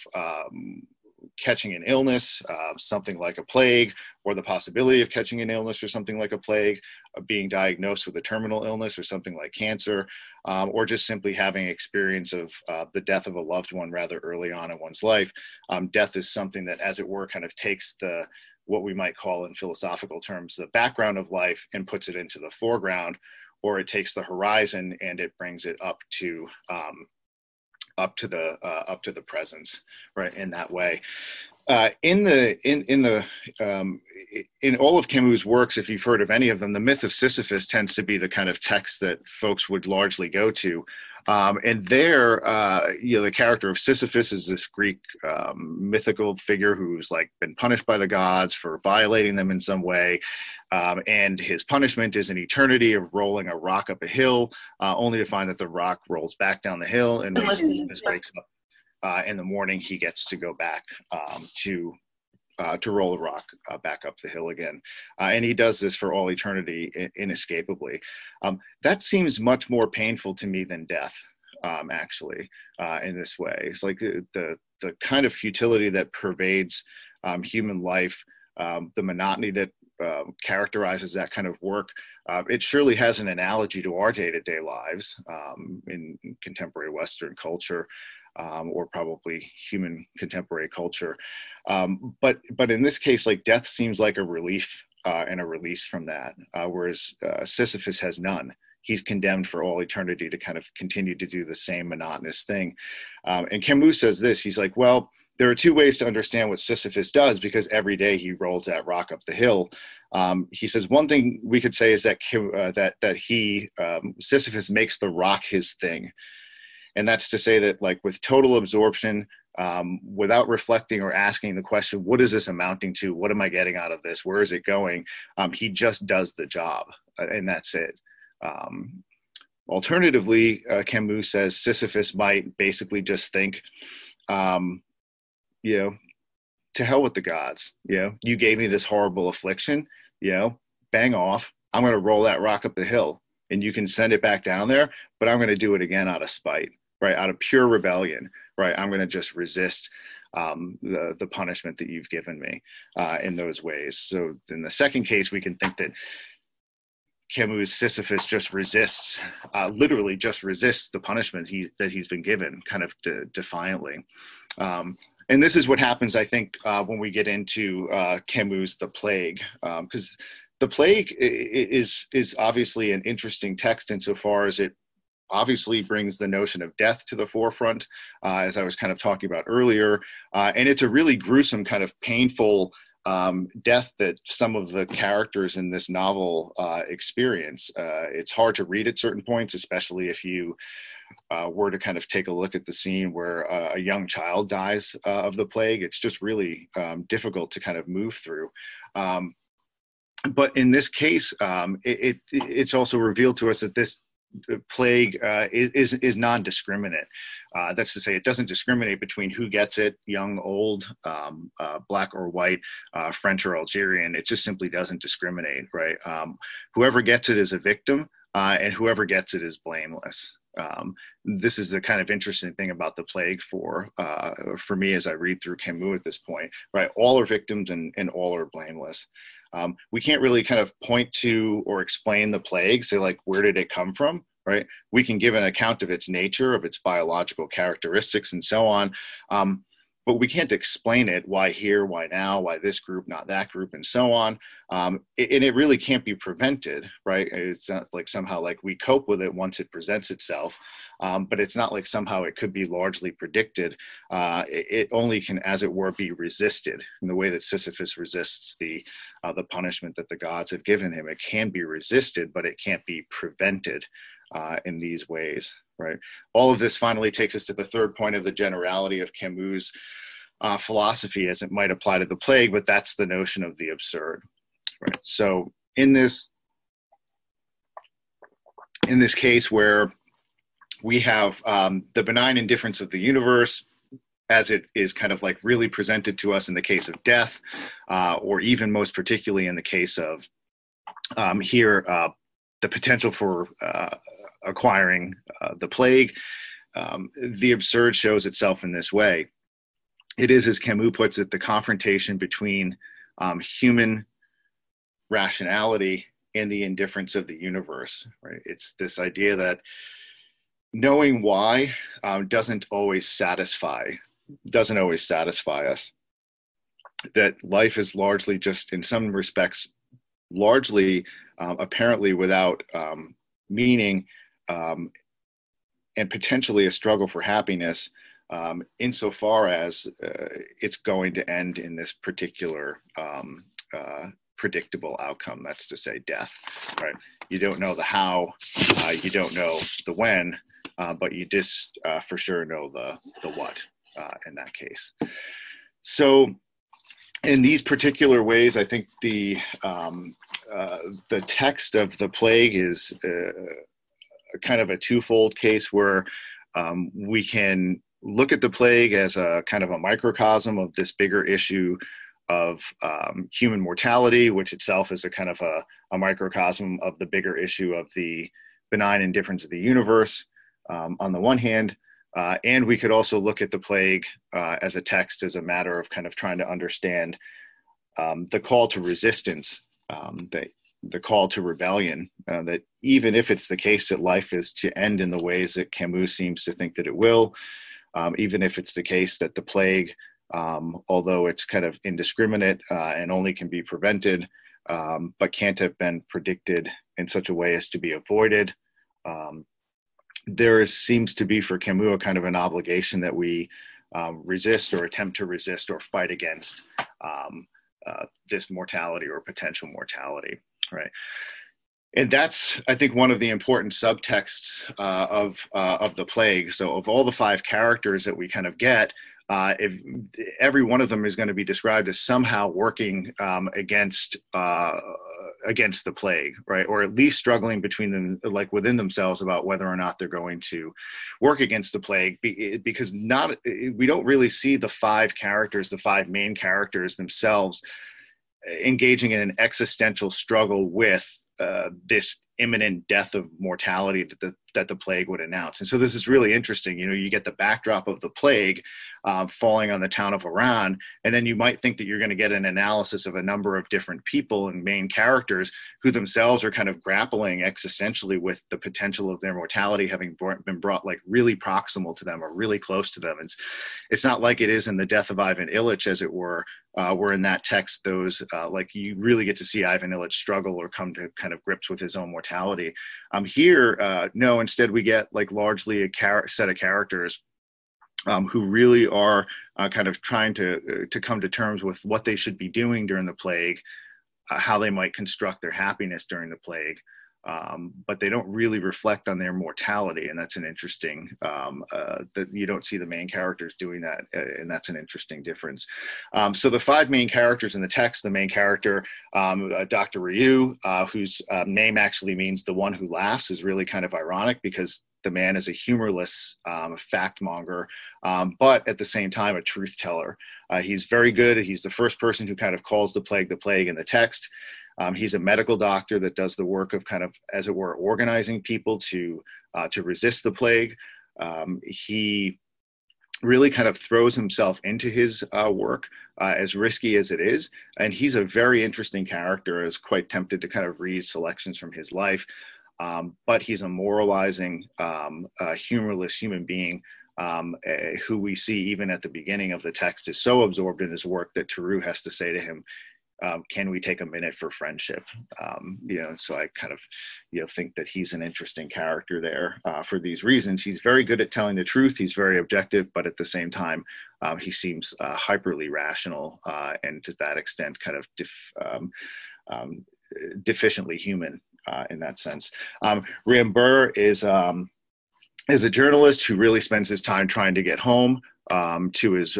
[SPEAKER 3] catching an illness, something like a plague, or the possibility of catching an illness or something like a plague, being diagnosed with a terminal illness or something like cancer, or just simply having experience of the death of a loved one rather early on in one's life. Death is something that, as it were, kind of takes what we might call in philosophical terms the background of life and puts it into the foreground, or it takes the horizon and it brings it up to the presence, right? In that way, in all of Camus' works, if you've heard of any of them, the myth of Sisyphus tends to be the kind of text that folks would largely go to. And there, the character of Sisyphus is this Greek mythical figure who's like been punished by the gods for violating them in some way. And his punishment is an eternity of rolling a rock up a hill, only to find that the rock rolls back down the hill. And when Sisyphus wakes up in the morning, he gets to go back to roll the rock back up the hill again. And he does this for all eternity inescapably. That seems much more painful to me than death, actually, in this way. It's like the kind of futility that pervades human life, the monotony that characterizes that kind of work. It surely has an analogy to our day-to-day lives in contemporary Western culture. Or probably human contemporary culture. But in this case, like, death seems like a relief and a release from that, whereas Sisyphus has none. He's condemned for all eternity to kind of continue to do the same monotonous thing. And Camus says this, he's like, well, there are two ways to understand what Sisyphus does, because every day he rolls that rock up the hill. He says one thing we could say is that Sisyphus makes the rock his thing. And that's to say that, like, with total absorption, without reflecting or asking the question, what is this amounting to? What am I getting out of this? Where is it going? He just does the job. and that's it. Alternatively, Camus says Sisyphus might basically just think, you know, to hell with the gods. You know, you gave me this horrible affliction, you know, bang off. I'm going to roll that rock up the hill and you can send it back down there, but I'm going to do it again out of spite, right? Out of pure rebellion, right? I'm going to just resist the punishment that you've given me in those ways. So in the second case, we can think that Camus' Sisyphus just resists, literally just resists the punishment that he's been given, kind of defiantly. And this is what happens, I think, when we get into Camus' The Plague, because The Plague is obviously an interesting text insofar as it obviously brings the notion of death to the forefront, as I was kind of talking about earlier. And it's a really gruesome, kind of painful death that some of the characters in this novel experience. It's hard to read at certain points, especially if you were to kind of take a look at the scene where a young child dies of the plague. It's just really difficult to kind of move through. But in this case, it's also revealed to us that this plague is non-discriminate. That's to say, it doesn't discriminate between who gets it, young, old, black or white, French or Algerian. It just simply doesn't discriminate, right? Whoever gets it is a victim, and whoever gets it is blameless. This is the kind of interesting thing about the plague for me as I read through Camus at this point, right? All are victims and all are blameless. We can't really kind of point to or explain the plague, say like, where did it come from, right? We can give an account of its nature, of its biological characteristics and so on. But we can't explain it, why here, why now, why this group, not that group, and so on. And it really can't be prevented, right? It's not like somehow like we cope with it once it presents itself, but it's not like somehow it could be largely predicted. It only can, as it were, be resisted in the way that Sisyphus resists the punishment that the gods have given him. It can be resisted, but it can't be prevented in these ways. Right. All of this finally takes us to the third point of the generality of Camus' philosophy as it might apply to the plague, but that's the notion of the absurd. Right. So in this case where we have the benign indifference of the universe as it is kind of like really presented to us in the case of death, or even most particularly in the case of the potential for acquiring the plague. The absurd shows itself in this way. It is, as Camus puts it, the confrontation between human rationality and the indifference of the universe. Right? It's this idea that knowing why doesn't always satisfy us. That life is largely just, in some respects, largely apparently without meaning, and potentially a struggle for happiness, insofar as it's going to end in this particular predictable outcome. That's to say, death. Right? You don't know the how, you don't know the when, but you just for sure know the what in that case. So, in these particular ways, I think the text of the plague is kind of a twofold case where we can look at the plague as a kind of a microcosm of this bigger issue of human mortality, which itself is a kind of a microcosm of the bigger issue of the benign indifference of the universe on the one hand. And we could also look at the plague as a text, as a matter of kind of trying to understand the call to resistance, the call to rebellion, that even if it's the case that life is to end in the ways that Camus seems to think that it will, even if it's the case that the plague, although it's kind of indiscriminate and only can be prevented, but can't have been predicted in such a way as to be avoided, there seems to be for Camus a kind of an obligation that we resist or attempt to resist or fight against this mortality or potential mortality. Right. And that's, I think, one of the important subtexts of the plague. So of all the five characters that we kind of get, if every one of them is going to be described as somehow working against against the plague, right? Or at least struggling between them, like within themselves, about whether or not they're going to work against the plague, because we don't really see the five main characters themselves engaging in an existential struggle with this imminent death of mortality that the plague would announce. And so this is really interesting. You get the backdrop of the plague falling on the town of Iran, and then you might think that you're going to get an analysis of a number of different people and main characters who themselves are kind of grappling existentially with the potential of their mortality having been brought like really proximal to them or really close to them. It's not like it is in the death of Ivan Ilyich, as it were, where in that text those like you really get to see Ivan Ilyich struggle or come to kind of grips with his own mortality. Here, no, instead we get like largely a set of characters who really are kind of trying to come to terms with what they should be doing during the plague, how they might construct their happiness during the plague, but they don't really reflect on their mortality. And that's an interesting, that you don't see the main characters doing that, and that's an interesting difference. So the five main characters in the text, the main character, Dr. Ryu, whose name actually means the one who laughs, is really kind of ironic because the man is a humorless fact monger, but at the same time, a truth teller. He's very good. He's the first person who kind of calls the plague in the text. He's a medical doctor that does the work of kind of, as it were, organizing people to resist the plague. He really kind of throws himself into his work, as risky as it is. And he's a very interesting character. I was quite tempted to kind of read selections from his life. But he's a moralizing, humorless human being who we see even at the beginning of the text is so absorbed in his work that Theroux has to say to him, can we take a minute for friendship? So I kind of, think that he's an interesting character there for these reasons. He's very good at telling the truth. He's very objective, but at the same time, he seems hyperly rational and to that extent kind of deficiently human. In that sense. Riambur is a journalist who really spends his time trying to get home to his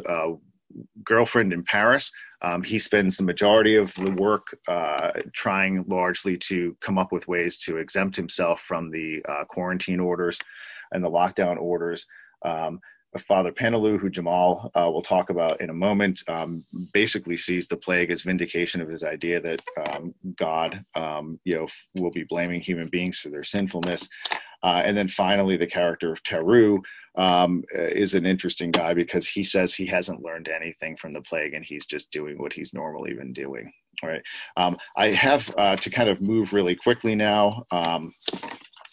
[SPEAKER 3] girlfriend in Paris. He spends the majority of the work trying largely to come up with ways to exempt himself from the quarantine orders and the lockdown orders. Father Panaloo, who Jamall will talk about in a moment, basically sees the plague as vindication of his idea that God, will be blaming human beings for their sinfulness. And then finally, the character of Theroux is an interesting guy because he says he hasn't learned anything from the plague and he's just doing what he's normally been doing. All right. I have to kind of move really quickly now.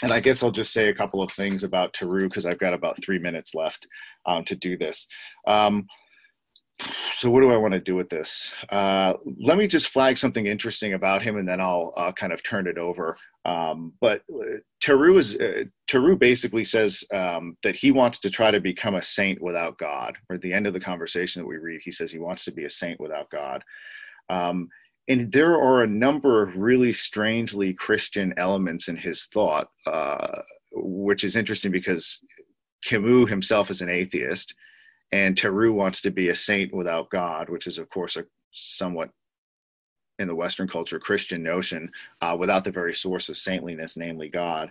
[SPEAKER 3] And I guess I'll just say a couple of things about Theroux because I've got about 3 minutes left to do this. So what do I want to do with this? Let me just flag something interesting about him and then I'll kind of turn it over. But Theroux basically says that he wants to try to become a saint without God. Or at the end of the conversation that we read, he says he wants to be a saint without God. And there are a number of really strangely Christian elements in his thought, which is interesting because Camus himself is an atheist, and Theroux wants to be a saint without God, which is, of course, a somewhat, in the Western culture, Christian notion without the very source of saintliness, namely God.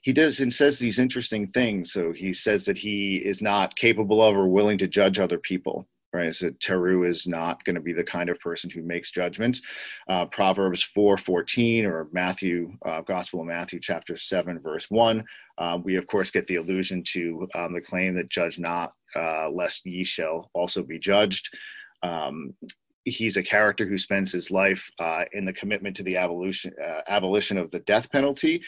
[SPEAKER 3] He does and says these interesting things. So he says that he is not capable of or willing to judge other people. Right, so Theroux is not going to be the kind of person who makes judgments. Proverbs 4:14 or Gospel of Matthew chapter 7 verse 1. We of course get the allusion to the claim that judge not, lest ye shall also be judged. He's a character who spends his life in the commitment to the abolition of the death penalty,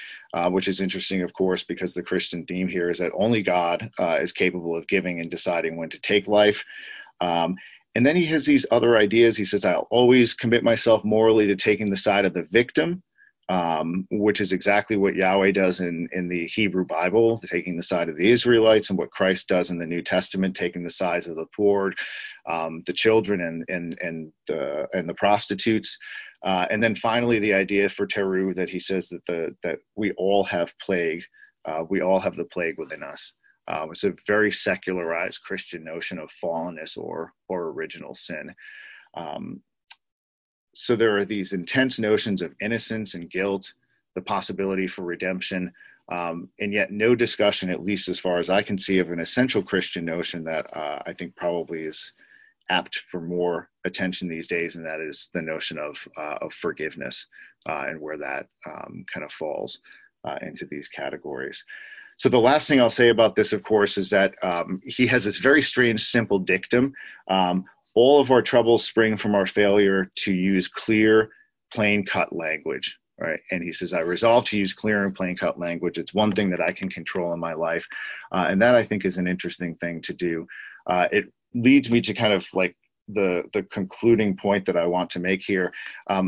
[SPEAKER 3] which is interesting, of course, because the Christian theme here is that only God is capable of giving and deciding when to take life. And then he has these other ideas. He says, I'll always commit myself morally to taking the side of the victim, which is exactly what Yahweh does in the Hebrew Bible, taking the side of the Israelites, and what Christ does in the New Testament, taking the sides of the poor, the children and the prostitutes. And then finally, the idea for Theroux that he says that we all have plague. We all have the plague within us. It's a very secularized Christian notion of fallenness or original sin. So there are these intense notions of innocence and guilt, the possibility for redemption, and yet no discussion, at least as far as I can see, of an essential Christian notion that I think probably is apt for more attention these days, and that is the notion of forgiveness and where that kind of falls into these categories. So the last thing I'll say about this, of course, is that he has this very strange, simple dictum. All of our troubles spring from our failure to use clear, plain-cut language, right? And he says, I resolve to use clear and plain-cut language. It's one thing that I can control in my life. And that, I think, is an interesting thing to do. It leads me to kind of like the concluding point that I want to make here.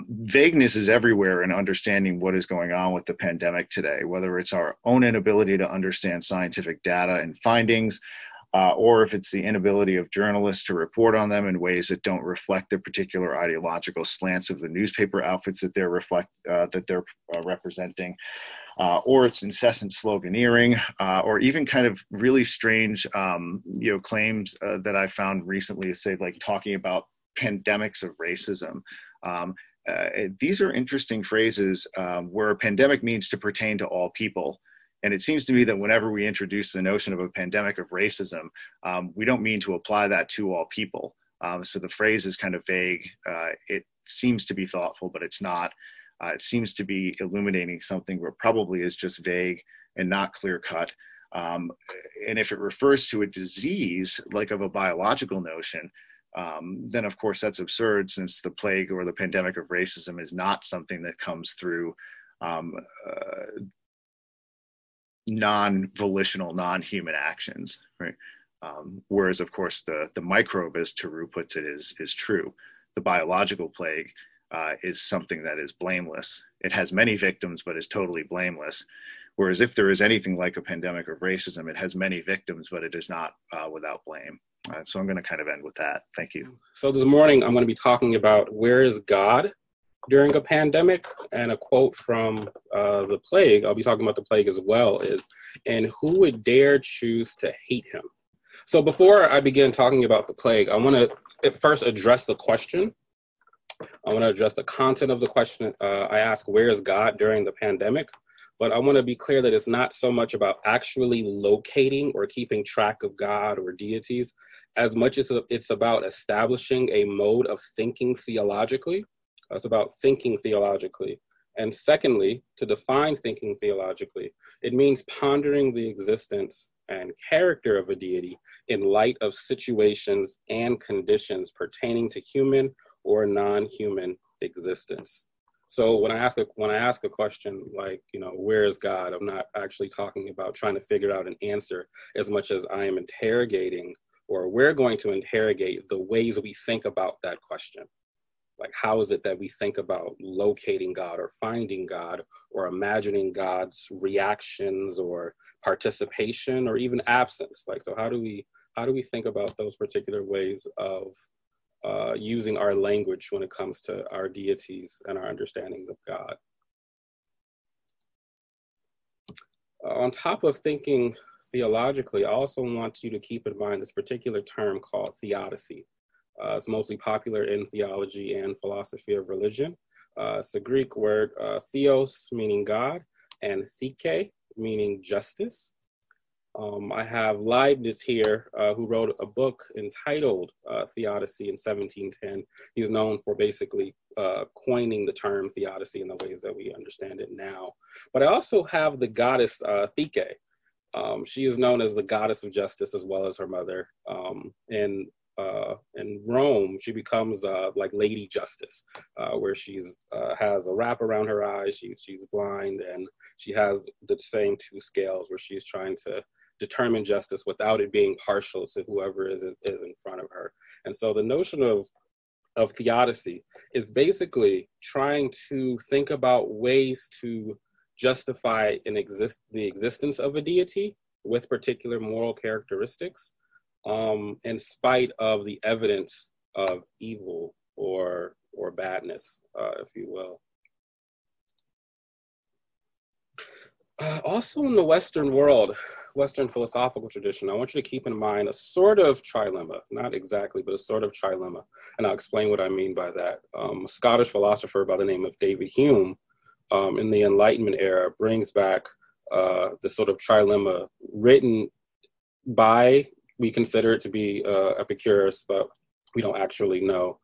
[SPEAKER 3] Vagueness is everywhere in understanding what is going on with the pandemic today, whether it's our own inability to understand scientific data and findings, or if it's the inability of journalists to report on them in ways that don't reflect the particular ideological slants of the newspaper outfits that they're representing, or it's incessant sloganeering, or even kind of really strange, claims that I found recently, say, like talking about pandemics of racism. These are interesting phrases where a pandemic means to pertain to all people. And it seems to me that whenever we introduce the notion of a pandemic of racism, we don't mean to apply that to all people. So the phrase is kind of vague. It seems to be thoughtful, but it's not. It seems to be illuminating something where probably is just vague and not clear cut. And if it refers to a disease, like of a biological notion, then of course that's absurd, since the plague or the pandemic of racism is not something that comes through non-volitional, non-human actions, right? Whereas, of course, the microbe, as Theroux puts it, is true. The biological plague is something that is blameless. It has many victims, but is totally blameless. Whereas if there is anything like a pandemic of racism, it has many victims, but it is not without blame. So I'm going to kind of end with that. Thank you.
[SPEAKER 4] So this morning, I'm going to be talking about where is God during a pandemic, and a quote from the plague, I'll be talking about the plague as well, is, and who would dare choose to hate him? So before I begin talking about the plague, I want to first address the question. I want to address the content of the question. I ask, where is God during the pandemic? But I want to be clear that it's not so much about actually locating or keeping track of God or deities, as much as it's about establishing a mode of thinking theologically. It's about thinking theologically. And secondly, to define thinking theologically, it means pondering the existence and character of a deity in light of situations and conditions pertaining to human or non-human existence. So when I ask a question like, where is God? I'm not actually talking about trying to figure out an answer as much as I am interrogating, or we're going to interrogate the ways we think about that question. Like, how is it that we think about locating God or finding God or imagining God's reactions or participation or even absence? Like, so how do we think about those particular ways of using our language when it comes to our deities and our understandings of God? On top of thinking theologically, I also want you to keep in mind this particular term called theodicy. It's mostly popular in theology and philosophy of religion. It's a Greek word, theos, meaning God, and thike, meaning justice. I have Leibniz here, who wrote a book entitled Theodicy in 1710. He's known for basically coining the term theodicy in the ways that we understand it now. But I also have the goddess Thike. She is known as the goddess of justice, as well as her mother. In Rome, she becomes like Lady Justice, where she's has a wrap around her eyes. She's blind, and she has the same two scales where she's trying to determine justice without it being partial to whoever is in front of her. And so the notion of theodicy is basically trying to think about ways to justify the existence of a deity with particular moral characteristics, in spite of the evidence of evil or badness, if you will. Also in the Western world, Western philosophical tradition, I want you to keep in mind a sort of trilemma, not exactly, but a sort of trilemma. And I'll explain what I mean by that. A Scottish philosopher by the name of David Hume in the Enlightenment era brings back the sort of trilemma written by, we consider it to be Epicurus, but we don't actually know.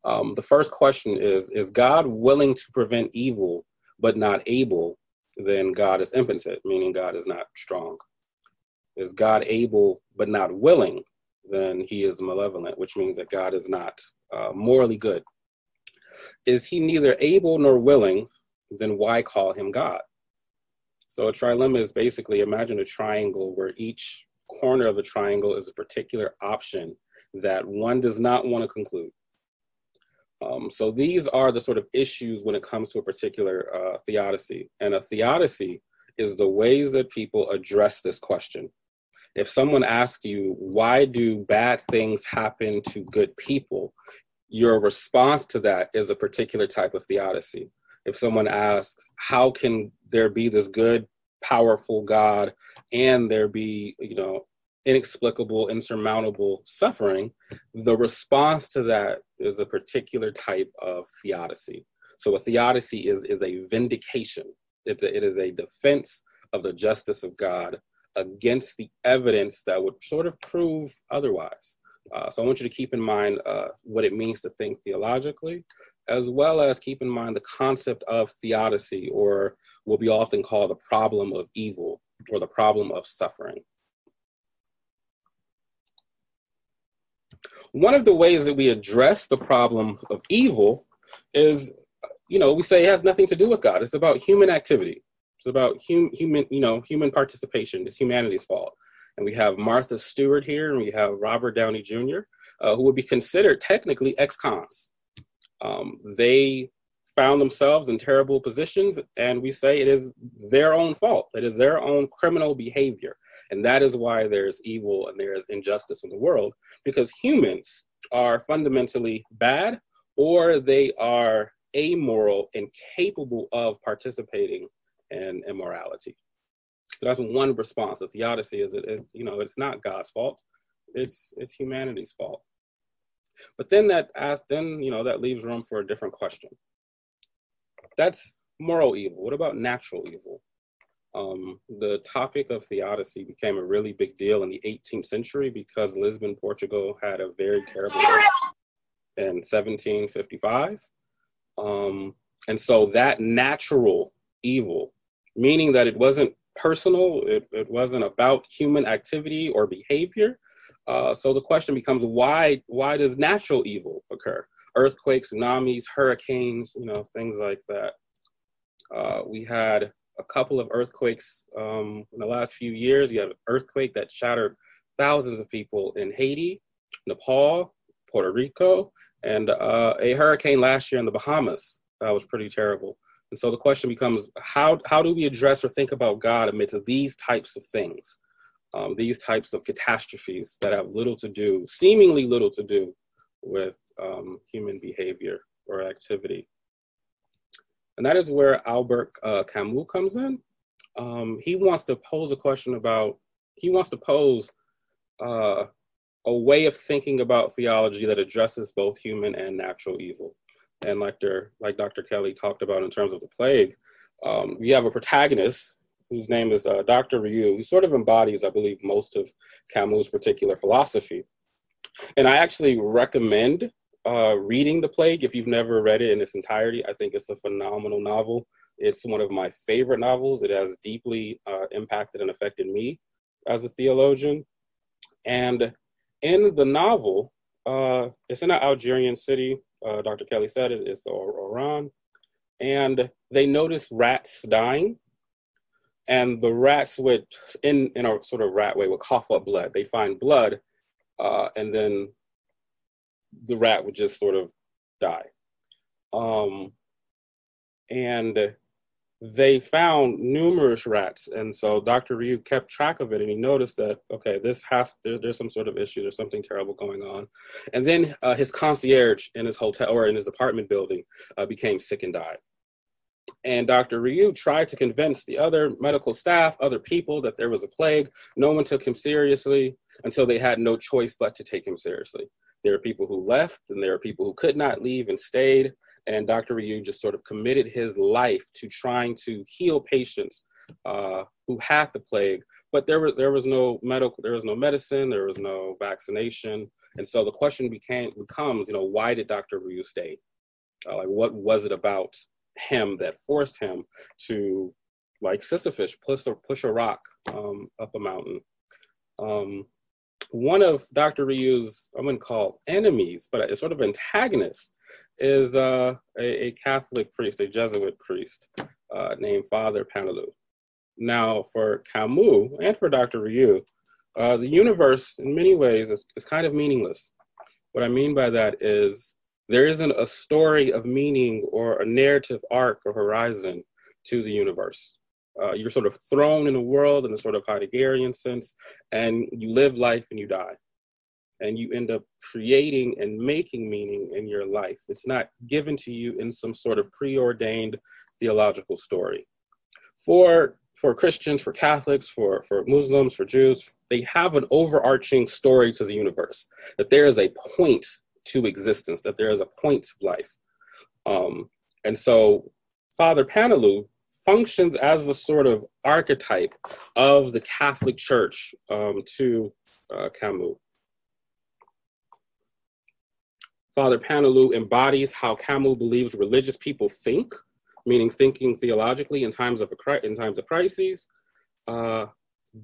[SPEAKER 4] The first question is God willing to prevent evil, but not able? Then God is impotent, meaning God is not strong. Is God able but not willing? Then he is malevolent, which means that God is not morally good. Is he neither able nor willing? Then why call him God? So a trilemma is basically, imagine a triangle where each corner of the triangle is a particular option that one does not want to conclude. So these are the sort of issues when it comes to a particular theodicy. And a theodicy is the ways that people address this question. If someone asks you, why do bad things happen to good people? Your response to that is a particular type of theodicy. If someone asks, how can there be this good, powerful God and there be, inexplicable, insurmountable suffering, the response to that is a particular type of theodicy. So a theodicy is a vindication. It is a defense of the justice of God against the evidence that would sort of prove otherwise. So I want you to keep in mind what it means to think theologically, as well as keep in mind the concept of theodicy, or what we often call the problem of evil, or the problem of suffering. One of the ways that we address the problem of evil is, we say it has nothing to do with God. It's about human activity. It's about human participation. It's humanity's fault. And we have Martha Stewart here, and we have Robert Downey Jr., who would be considered technically ex-cons. They found themselves in terrible positions, and we say it is their own fault. It is their own criminal behavior. And that is why there's evil and there is injustice in the world, because humans are fundamentally bad, or they are amoral and capable of participating in immorality. So that's one response. The theodicy is it's not God's fault. It's humanity's fault. But then that leaves room for a different question. That's moral evil. What about natural evil? The topic of theodicy became a really big deal in the 18th century because Lisbon, Portugal had a very terrible in 1755. And so that natural evil, meaning that it wasn't personal, it wasn't about human activity or behavior. So the question becomes, why does natural evil occur? Earthquakes, tsunamis, hurricanes, things like that. We had a couple of earthquakes in the last few years. You had an earthquake that shattered thousands of people in Haiti, Nepal, Puerto Rico, and a hurricane last year in the Bahamas. That was pretty terrible. And so the question becomes, how do we address or think about God amidst these types of things, these types of catastrophes that have seemingly little to do with human behavior or activity? And that is where Albert Camus comes in. He wants to pose a way of thinking about theology that addresses both human and natural evil. And like Dr. Kelly talked about in terms of the plague, we have a protagonist whose name is Dr. Ryu, who sort of embodies, I believe, most of Camus' particular philosophy. And I actually recommend reading The Plague if you've never read it in its entirety. I think it's a phenomenal novel. It's one of my favorite novels. It has deeply impacted and affected me as a theologian. And in the novel, it's in an Algerian city. Dr. Kelly said it's Oran. And they notice rats dying. And the rats would, in a sort of rat way, would cough up blood. They find blood, and then the rat would just sort of die. And they found numerous rats. And so Dr. Ryu kept track of it, and he noticed that, okay, there's some sort of issue. There's something terrible going on. And then his concierge in his hotel or in his apartment building became sick and died. And Dr. Ryu tried to convince the other medical staff, other people, that there was a plague. No one took him seriously until they had no choice but to take him seriously. There are people who left, and there are people who could not leave and stayed. And Dr. Ryu just sort of committed his life to trying to heal patients who had the plague. But there was no medicine, there was no vaccination. And so the question becomes, why did Dr. Ryu stay? Like, what was it about him that forced him to, like Sisyphus, push a rock up a mountain? One of Dr. Ryu's, I wouldn't call enemies, but a sort of antagonist, is a Catholic priest, a Jesuit priest named Father Panelu. Now, for Camus and for Dr. Ryu, the universe in many ways is kind of meaningless. What I mean by that is there isn't a story of meaning or a narrative arc or horizon to the universe. You're sort of thrown in a world in a sort of Heideggerian sense, and you live life and you die. And you end up creating and making meaning in your life. It's not given to you in some sort of preordained theological story. For Christians, for Catholics, for Muslims, for Jews, they have an overarching story to the universe, that there is a point to existence, that there is a point of life. And so Father Panelu functions as the sort of archetype of the Catholic Church to Camus. Father Panelu embodies how Camus believes religious people think, meaning thinking theologically in times of crises.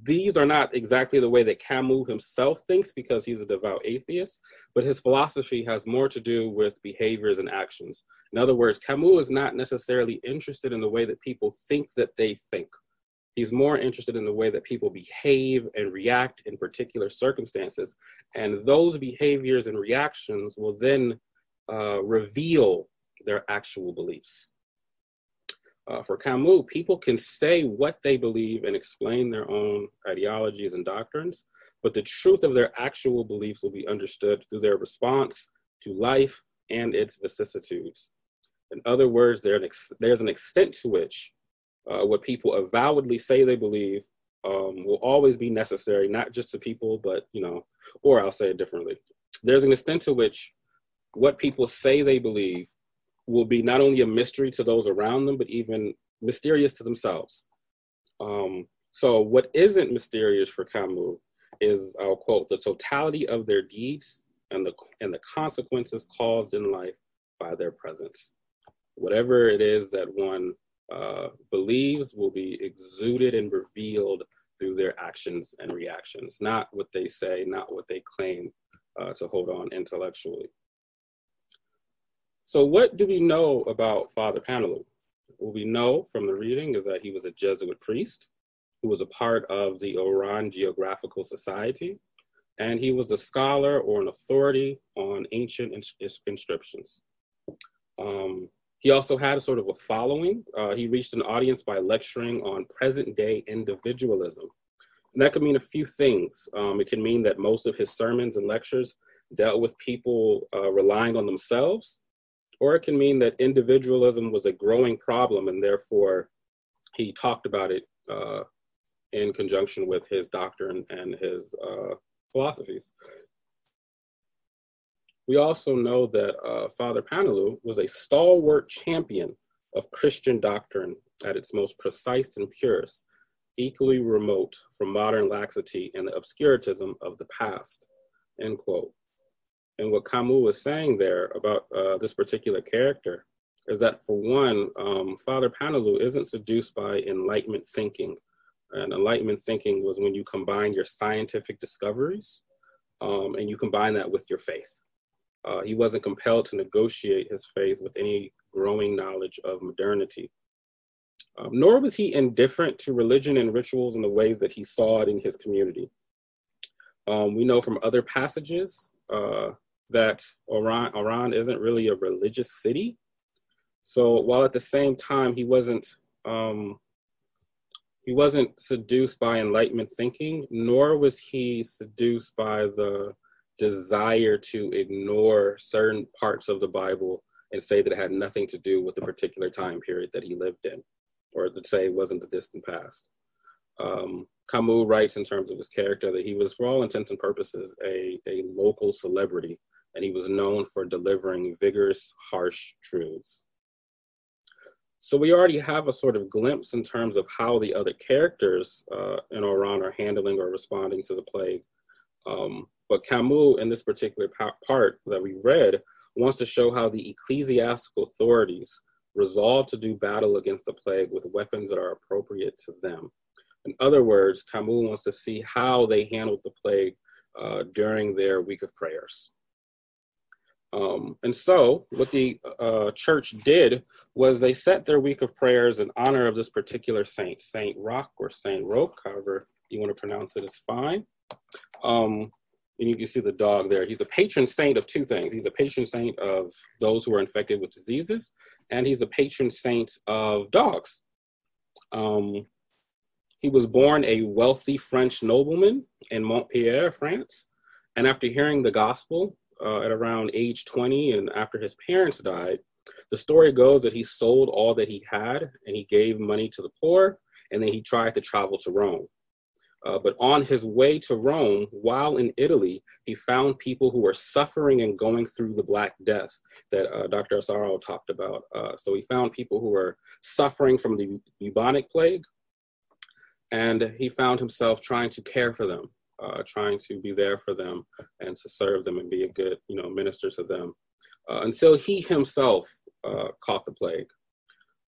[SPEAKER 4] These are not exactly the way that Camus himself thinks, because he's a devout atheist, but his philosophy has more to do with behaviors and actions. In other words, Camus is not necessarily interested in the way that people think that they think. He's more interested in the way that people behave and react in particular circumstances. And those behaviors and reactions will then reveal their actual beliefs. For Camus, people can say what they believe and explain their own ideologies and doctrines, but the truth of their actual beliefs will be understood through their response to life and its vicissitudes. In other words, there's an extent to which what people avowedly say they believe will always be necessary, not just to people, but, or I'll say it differently. There's an extent to which what people say they believe will be not only a mystery to those around them, but even mysterious to themselves. So what isn't mysterious for Camus is, I'll quote, the totality of their deeds and the consequences caused in life by their presence. Whatever it is that one believes will be exuded and revealed through their actions and reactions, not what they say, not what they claim to hold on intellectually. So what do we know about Father Panelu? What we know from the reading is that he was a Jesuit priest who was a part of the Oran Geographical Society, and he was a scholar or an authority on ancient inscriptions. He also had a sort of a following. He reached an audience by lecturing on present-day individualism. And that could mean a few things. It can mean that most of his sermons and lectures dealt with people relying on themselves, or it can mean that individualism was a growing problem, and therefore he talked about it in conjunction with his doctrine and his philosophies. We also know that Father Panelu was a stalwart champion of Christian doctrine at its most precise and purest, equally remote from modern laxity and the obscurantism of the past, end quote. And what Camus was saying there about this particular character is that, for one, Father Panelu isn't seduced by Enlightenment thinking. And Enlightenment thinking was when you combine your scientific discoveries and you combine that with your faith. He wasn't compelled to negotiate his faith with any growing knowledge of modernity. Nor was he indifferent to religion and rituals in the ways that he saw it in his community. We know from other passages that Oran isn't really a religious city. So while at the same time he wasn't seduced by Enlightenment thinking, nor was he seduced by the desire to ignore certain parts of the Bible and say that it had nothing to do with the particular time period that he lived in, or to say it wasn't the distant past. Camus writes in terms of his character that he was, for all intents and purposes, a local celebrity, and he was known for delivering vigorous, harsh truths. So we already have a sort of glimpse in terms of how the other characters in Oran are handling or responding to the plague. But Camus, in this particular part that we read, wants to show how the ecclesiastical authorities resolve to do battle against the plague with weapons that are appropriate to them. In other words, Camus wants to see how they handled the plague during their week of prayers. And so what the church did was they set their week of prayers in honor of this particular saint, Saint Roch or Saint Roch, however you want to pronounce it is fine. And you can see the dog there. He's a patron saint of two things. He's a patron saint of those who are infected with diseases, and he's a patron saint of dogs. He was born a wealthy French nobleman in Montpellier, France. And after hearing the gospel at around age 20, and after his parents died, the story goes that he sold all that he had and he gave money to the poor, and then he tried to travel to Rome. But on his way to Rome, while in Italy, he found people who were suffering and going through the Black Death that Dr. Asaro talked about. So he found people who were suffering from the bubonic plague, and he found himself trying to care for them, trying to be there for them and to serve them and be a good, minister to them, until he himself caught the plague.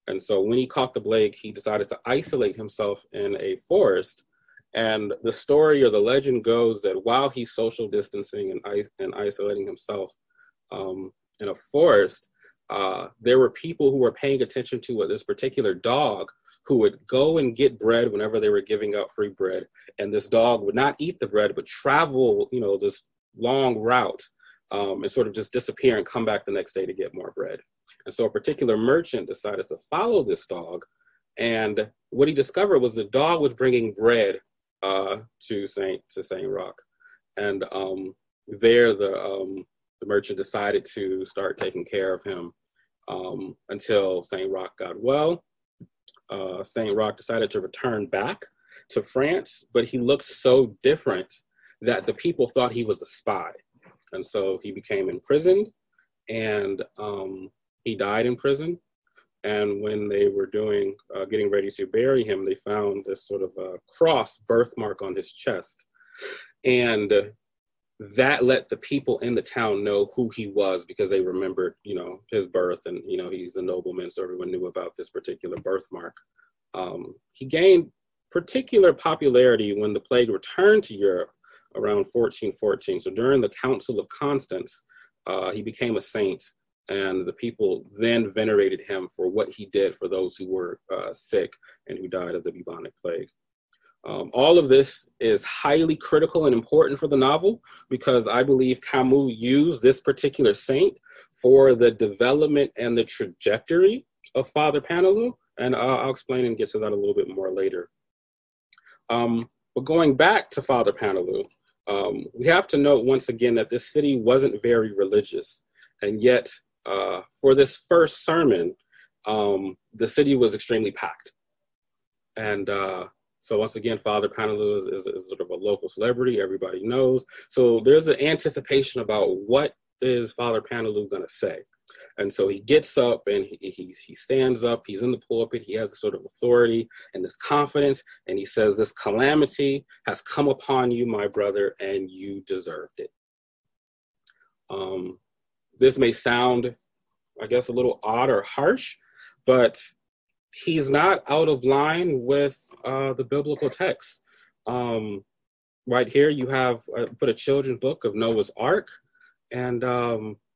[SPEAKER 4] And so when he caught the plague, he decided to isolate himself in a forest. And the story or the legend goes that while he's social distancing and isolating himself in a forest, there were people who were paying attention to this particular dog who would go and get bread whenever they were giving out free bread. And this dog would not eat the bread, but travel, this long route and sort of just disappear and come back the next day to get more bread. And so a particular merchant decided to follow this dog. And what he discovered was the dog was bringing bread to Saint Roch, and there the merchant decided to start taking care of him until Saint Roch got well. Saint Roch decided to return back to France, but he looked so different that the people thought he was a spy, and so he became imprisoned, and he died in prison. And when they were getting ready to bury him, they found this sort of a cross birthmark on his chest. And that let the people in the town know who he was, because they remembered, his birth, and, he's a nobleman, so everyone knew about this particular birthmark. He gained particular popularity when the plague returned to Europe around 1414. So during the Council of Constance, he became a saint. And the people then venerated him for what he did for those who were sick and who died of the bubonic plague. All of this is highly critical and important for the novel, because I believe Camus used this particular saint for the development and the trajectory of Father Paneloux. And I'll explain and get to that a little bit more later. But going back to Father Paneloux, we have to note once again that this city wasn't very religious, and yet for this first sermon, the city was extremely packed. And so once again, Father Paneloux is sort of a local celebrity, everybody knows. So there's an anticipation about what is Father Paneloux going to say. And so he gets up and he stands up, he's in the pulpit, he has this sort of authority and this confidence, and he says, "This calamity has come upon you, my brother, and you deserved it." This may sound, I guess, a little odd or harsh, but he's not out of line with the biblical text. Right here, you have put a children's book of Noah's Ark, and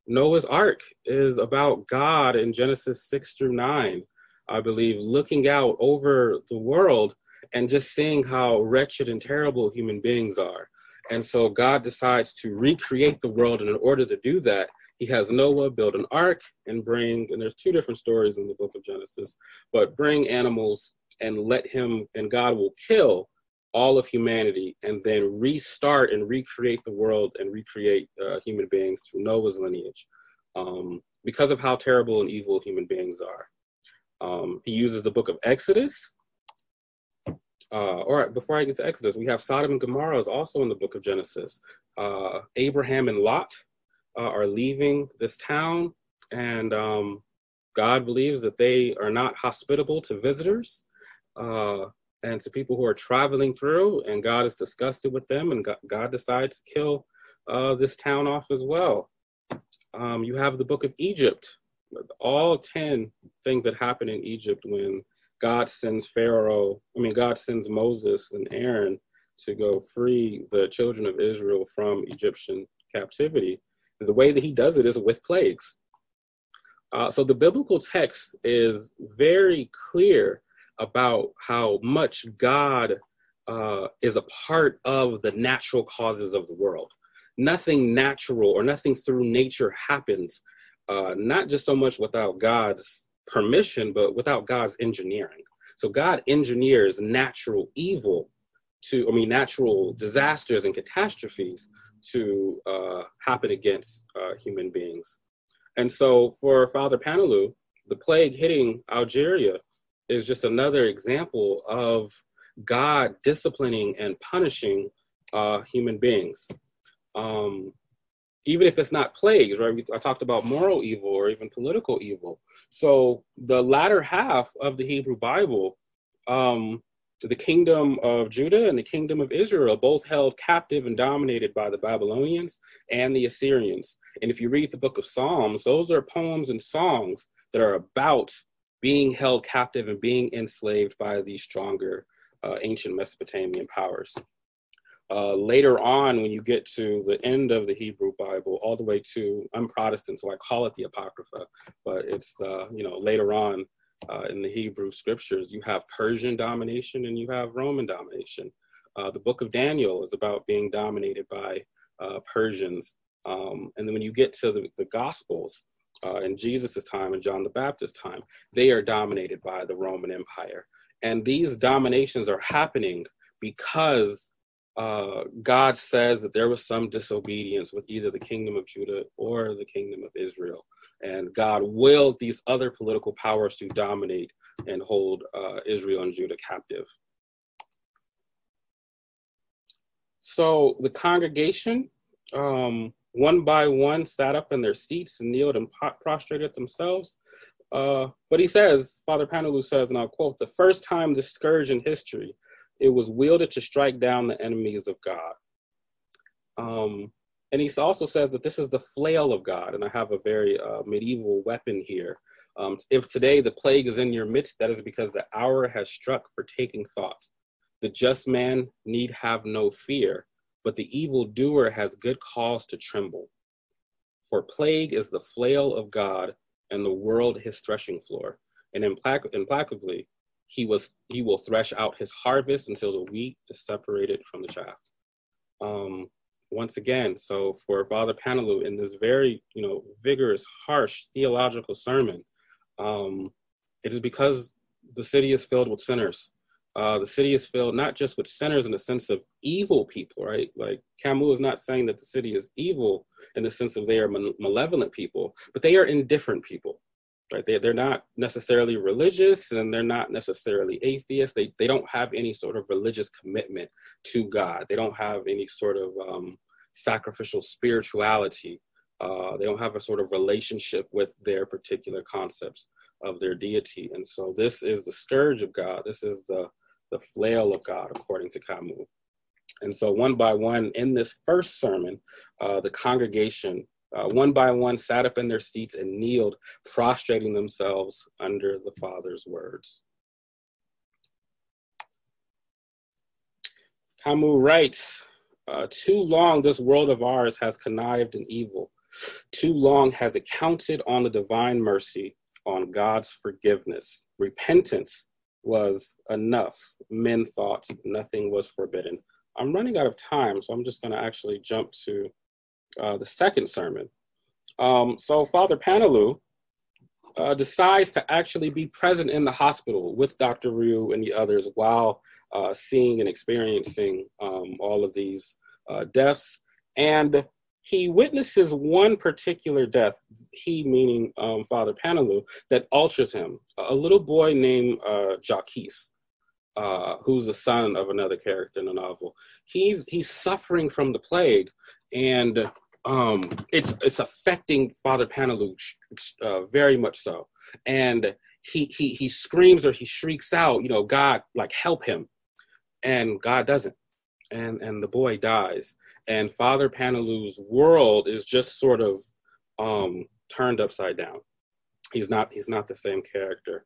[SPEAKER 4] Noah's Ark is about God in Genesis 6-9, I believe, looking out over the world and just seeing how wretched and terrible human beings are. And so God decides to recreate the world, and in order to do that, he has Noah build an ark and there's two different stories in the book of Genesis, but bring animals and let him, and God will kill all of humanity and then restart and recreate the world and recreate human beings through Noah's lineage. because of how terrible and evil human beings are. He uses the book of Exodus. Or before I get to Exodus, we have Sodom and Gomorrah is also in the book of Genesis. Abraham and Lot are leaving this town, and God believes that they are not hospitable to visitors and to people who are traveling through, and God is disgusted with them, and God decides to kill this town off as well. You have the book of Egypt, all 10 things that happen in Egypt when God sends Moses and Aaron to go free the children of Israel from Egyptian captivity. And the way that he does it is with plagues. So the biblical text is very clear about how much God is a part of the natural causes of the world. Nothing natural or nothing through nature happens, not just so much without God's permission, but without God's engineering. So God engineers natural natural disasters and catastrophes to happen against human beings. And so for Father Panelu, the plague hitting Algeria is just another example of God disciplining and punishing human beings. Even if it's not plagues, right? I talked about moral evil or even political evil. So the latter half of the Hebrew Bible, the kingdom of Judah and the kingdom of Israel both held captive and dominated by the Babylonians and the Assyrians. And if you read the book of Psalms, those are poems and songs that are about being held captive and being enslaved by these stronger ancient Mesopotamian powers. Later on, when you get to the end of the Hebrew Bible, all the way to, I'm Protestant, so I call it the Apocrypha, but it's, later on in the Hebrew scriptures, you have Persian domination and you have Roman domination. The book of Daniel is about being dominated by Persians. And then when you get to the Gospels, in Jesus' time and John the Baptist's time, they are dominated by the Roman Empire. And these dominations are happening because God says that there was some disobedience with either the kingdom of Judah or the kingdom of Israel. And God willed these other political powers to dominate and hold Israel and Judah captive. So the congregation, one by one, sat up in their seats and kneeled and prostrated themselves. But he says, Father Panelu says, and I'll quote, "The first time this scourge in history, it was wielded to strike down the enemies of God." And he also says that this is the flail of God. And I have a very medieval weapon here. If today the plague is in your midst, that is because the hour has struck for taking thought. The just man need have no fear, but the evildoer has good cause to tremble. For plague is the flail of God, and the world his threshing floor. And implacably, he will thresh out his harvest until the wheat is separated from the chaff. Once again, so for Father Panelu, in this very, vigorous, harsh theological sermon, it is because the city is filled with sinners. The city is filled not just with sinners in the sense of evil people, right? Like Camus is not saying that the city is evil in the sense of they are malevolent people, but they are indifferent people. Right? They're not necessarily religious and they're not necessarily atheists. They don't have any sort of religious commitment to God. They don't have any sort of sacrificial spirituality. They don't have a sort of relationship with their particular concepts of their deity. And so this is the scourge of God. This is the flail of God, according to Camus. And so one by one in this first sermon, the congregation one by one sat up in their seats and kneeled, prostrating themselves under the Father's words. Camus writes, "Too long this world of ours has connived in evil. Too long has it counted on the divine mercy, on God's forgiveness. Repentance was enough. Men thought nothing was forbidden." I'm running out of time, so I'm just going to actually jump to the second sermon. So Father Panelu decides to actually be present in the hospital with Dr. Ryu and the others while seeing and experiencing all of these deaths. And he witnesses one particular death, he meaning Father Panelu, that alters him. A little boy named Jacques, who's the son of another character in the novel. He's suffering from the plague, and it's affecting Father Panelu very much so. And he screams or he shrieks out, you know, God, like, help him. And God doesn't. And the boy dies. And Father Panelu's world is just sort of turned upside down. He's not the same character.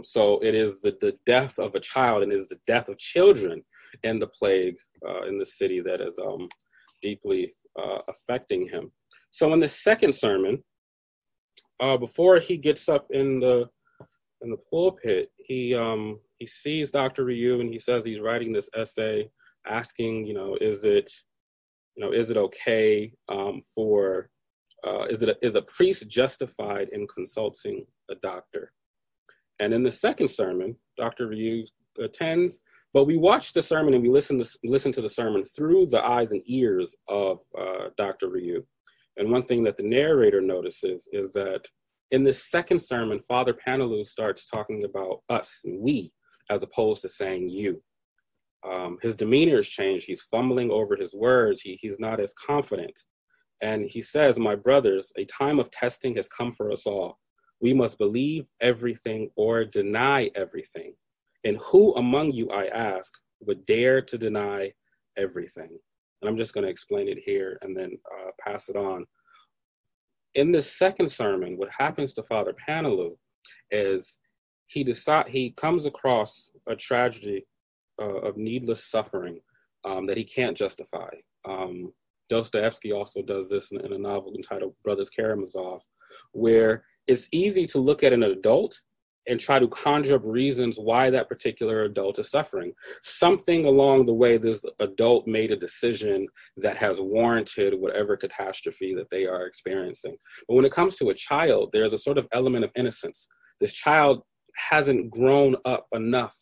[SPEAKER 4] So it is the death of a child, and it is the death of children in the plague in the city that is deeply affecting him. So in the second sermon, before he gets up in the pulpit, he sees Dr. Ryu, and he says he's writing this essay asking, is it okay is a priest justified in consulting a doctor? And in the second sermon, Dr. Ryu attends, but we watch the sermon and we listen to the sermon through the eyes and ears of Dr. Ryu. And one thing that the narrator notices is that in the second sermon, Father Panelu starts talking about us and we, as opposed to saying you. His demeanor has changed. He's fumbling over his words. He's not as confident. And he says, my brothers, a time of testing has come for us all. We must believe everything or deny everything. And who among you, I ask, would dare to deny everything? And I'm just going to explain it here and then pass it on. In the second sermon, what happens to Father Panelu is he comes across a tragedy of needless suffering that he can't justify. Dostoevsky also does this in a novel entitled Brothers Karamazov, where it's easy to look at an adult and try to conjure up reasons why that particular adult is suffering. Something along the way, this adult made a decision that has warranted whatever catastrophe that they are experiencing. But when it comes to a child, there's a sort of element of innocence. This child hasn't grown up enough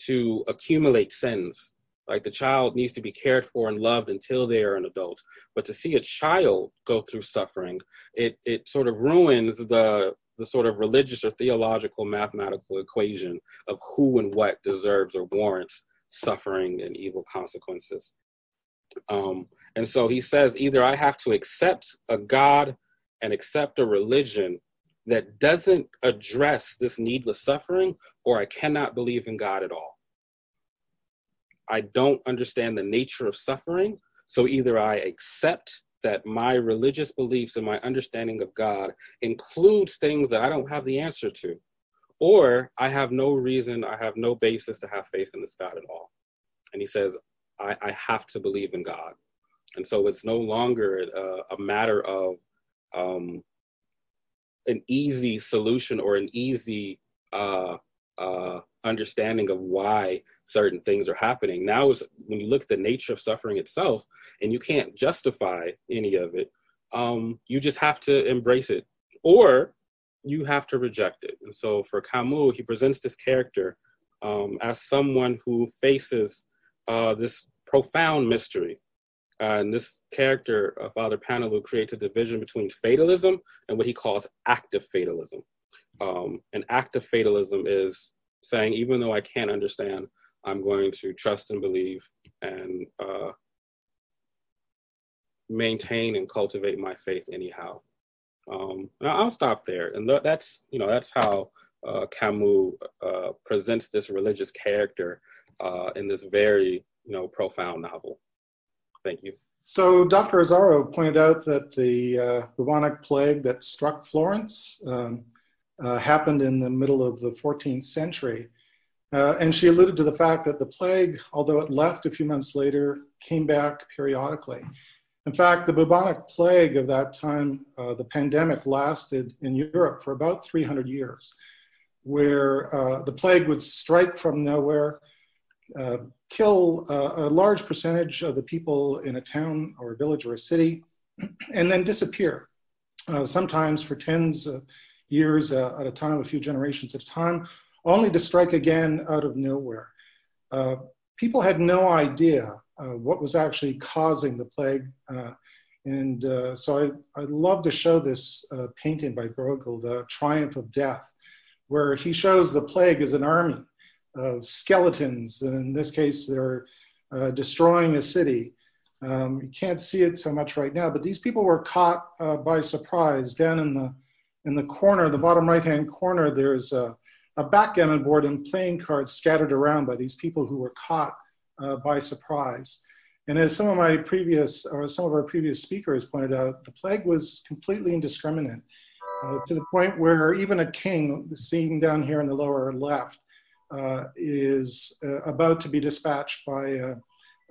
[SPEAKER 4] to accumulate sins. Like, the child needs to be cared for and loved until they are an adult. But to see a child go through suffering, it sort of ruins the sort of religious or theological mathematical equation of who and what deserves or warrants suffering and evil consequences. And so he says, either I have to accept a God and accept a religion that doesn't address this needless suffering, or I cannot believe in God at all. I don't understand the nature of suffering, so either I accept that my religious beliefs and my understanding of God includes things that I don't have the answer to, or I have no reason, I have no basis to have faith in this God at all. And he says, I have to believe in God. And so it's no longer a matter of an easy solution or an easy understanding of why certain things are happening. Now is when you look at the nature of suffering itself and you can't justify any of it, you just have to embrace it, or you have to reject it. And so for Camus, he presents this character as someone who faces this profound mystery. And this character, Father Panelu, creates a division between fatalism and what he calls active fatalism. And active fatalism is saying, even though I can't understand, I'm going to trust and believe and maintain and cultivate my faith anyhow. I'll stop there. And that's how Camus presents this religious character in this very, profound novel. Thank you.
[SPEAKER 5] So Dr. Asaro pointed out that the bubonic plague that struck Florence happened in the middle of the 14th century. And she alluded to the fact that the plague, although it left a few months later, came back periodically. In fact, the bubonic plague of that time, the pandemic lasted in Europe for about 300 years, where the plague would strike from nowhere, kill a large percentage of the people in a town or a village or a city, and then disappear, sometimes for tens of years at a time, a few generations at a time, only to strike again out of nowhere. People had no idea what was actually causing the plague. And so I'd love to show this painting by Bruegel, The Triumph of Death, where he shows the plague as an army of skeletons. And in this case, they're destroying a city. You can't see it so much right now, but these people were caught by surprise. Down in the corner, the bottom right-hand corner, there's a backgammon board and playing cards scattered around by these people who were caught by surprise. And as some of our previous speakers pointed out, the plague was completely indiscriminate to the point where even a king, seen down here in the lower left, is about to be dispatched by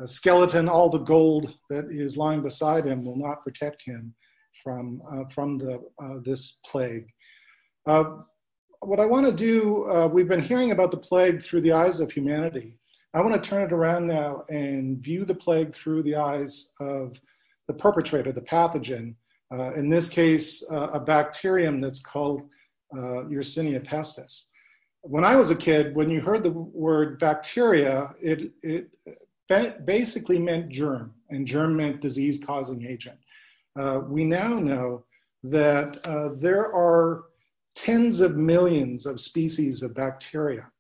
[SPEAKER 5] a skeleton. All the gold that is lying beside him will not protect him from this plague. What I want to do, we've been hearing about the plague through the eyes of humanity. I want to turn it around now and view the plague through the eyes of the perpetrator, the pathogen. In this case, a bacterium that's called Yersinia pestis. When I was a kid, when you heard the word bacteria, it basically meant germ, and germ meant disease-causing agent. We now know that there are tens of millions of species of bacteria.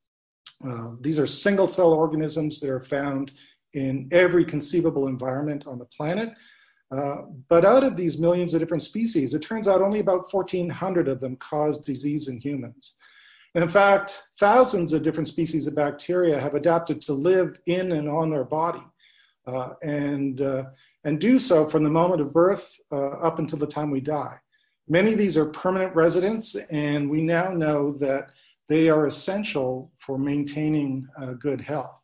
[SPEAKER 5] These are single-cell organisms that are found in every conceivable environment on the planet. But out of these millions of different species, it turns out only about 1,400 of them cause disease in humans. And in fact, thousands of different species of bacteria have adapted to live in and on their body, and do so from the moment of birth up until the time we die. Many of these are permanent residents, and we now know that they are essential for maintaining good health.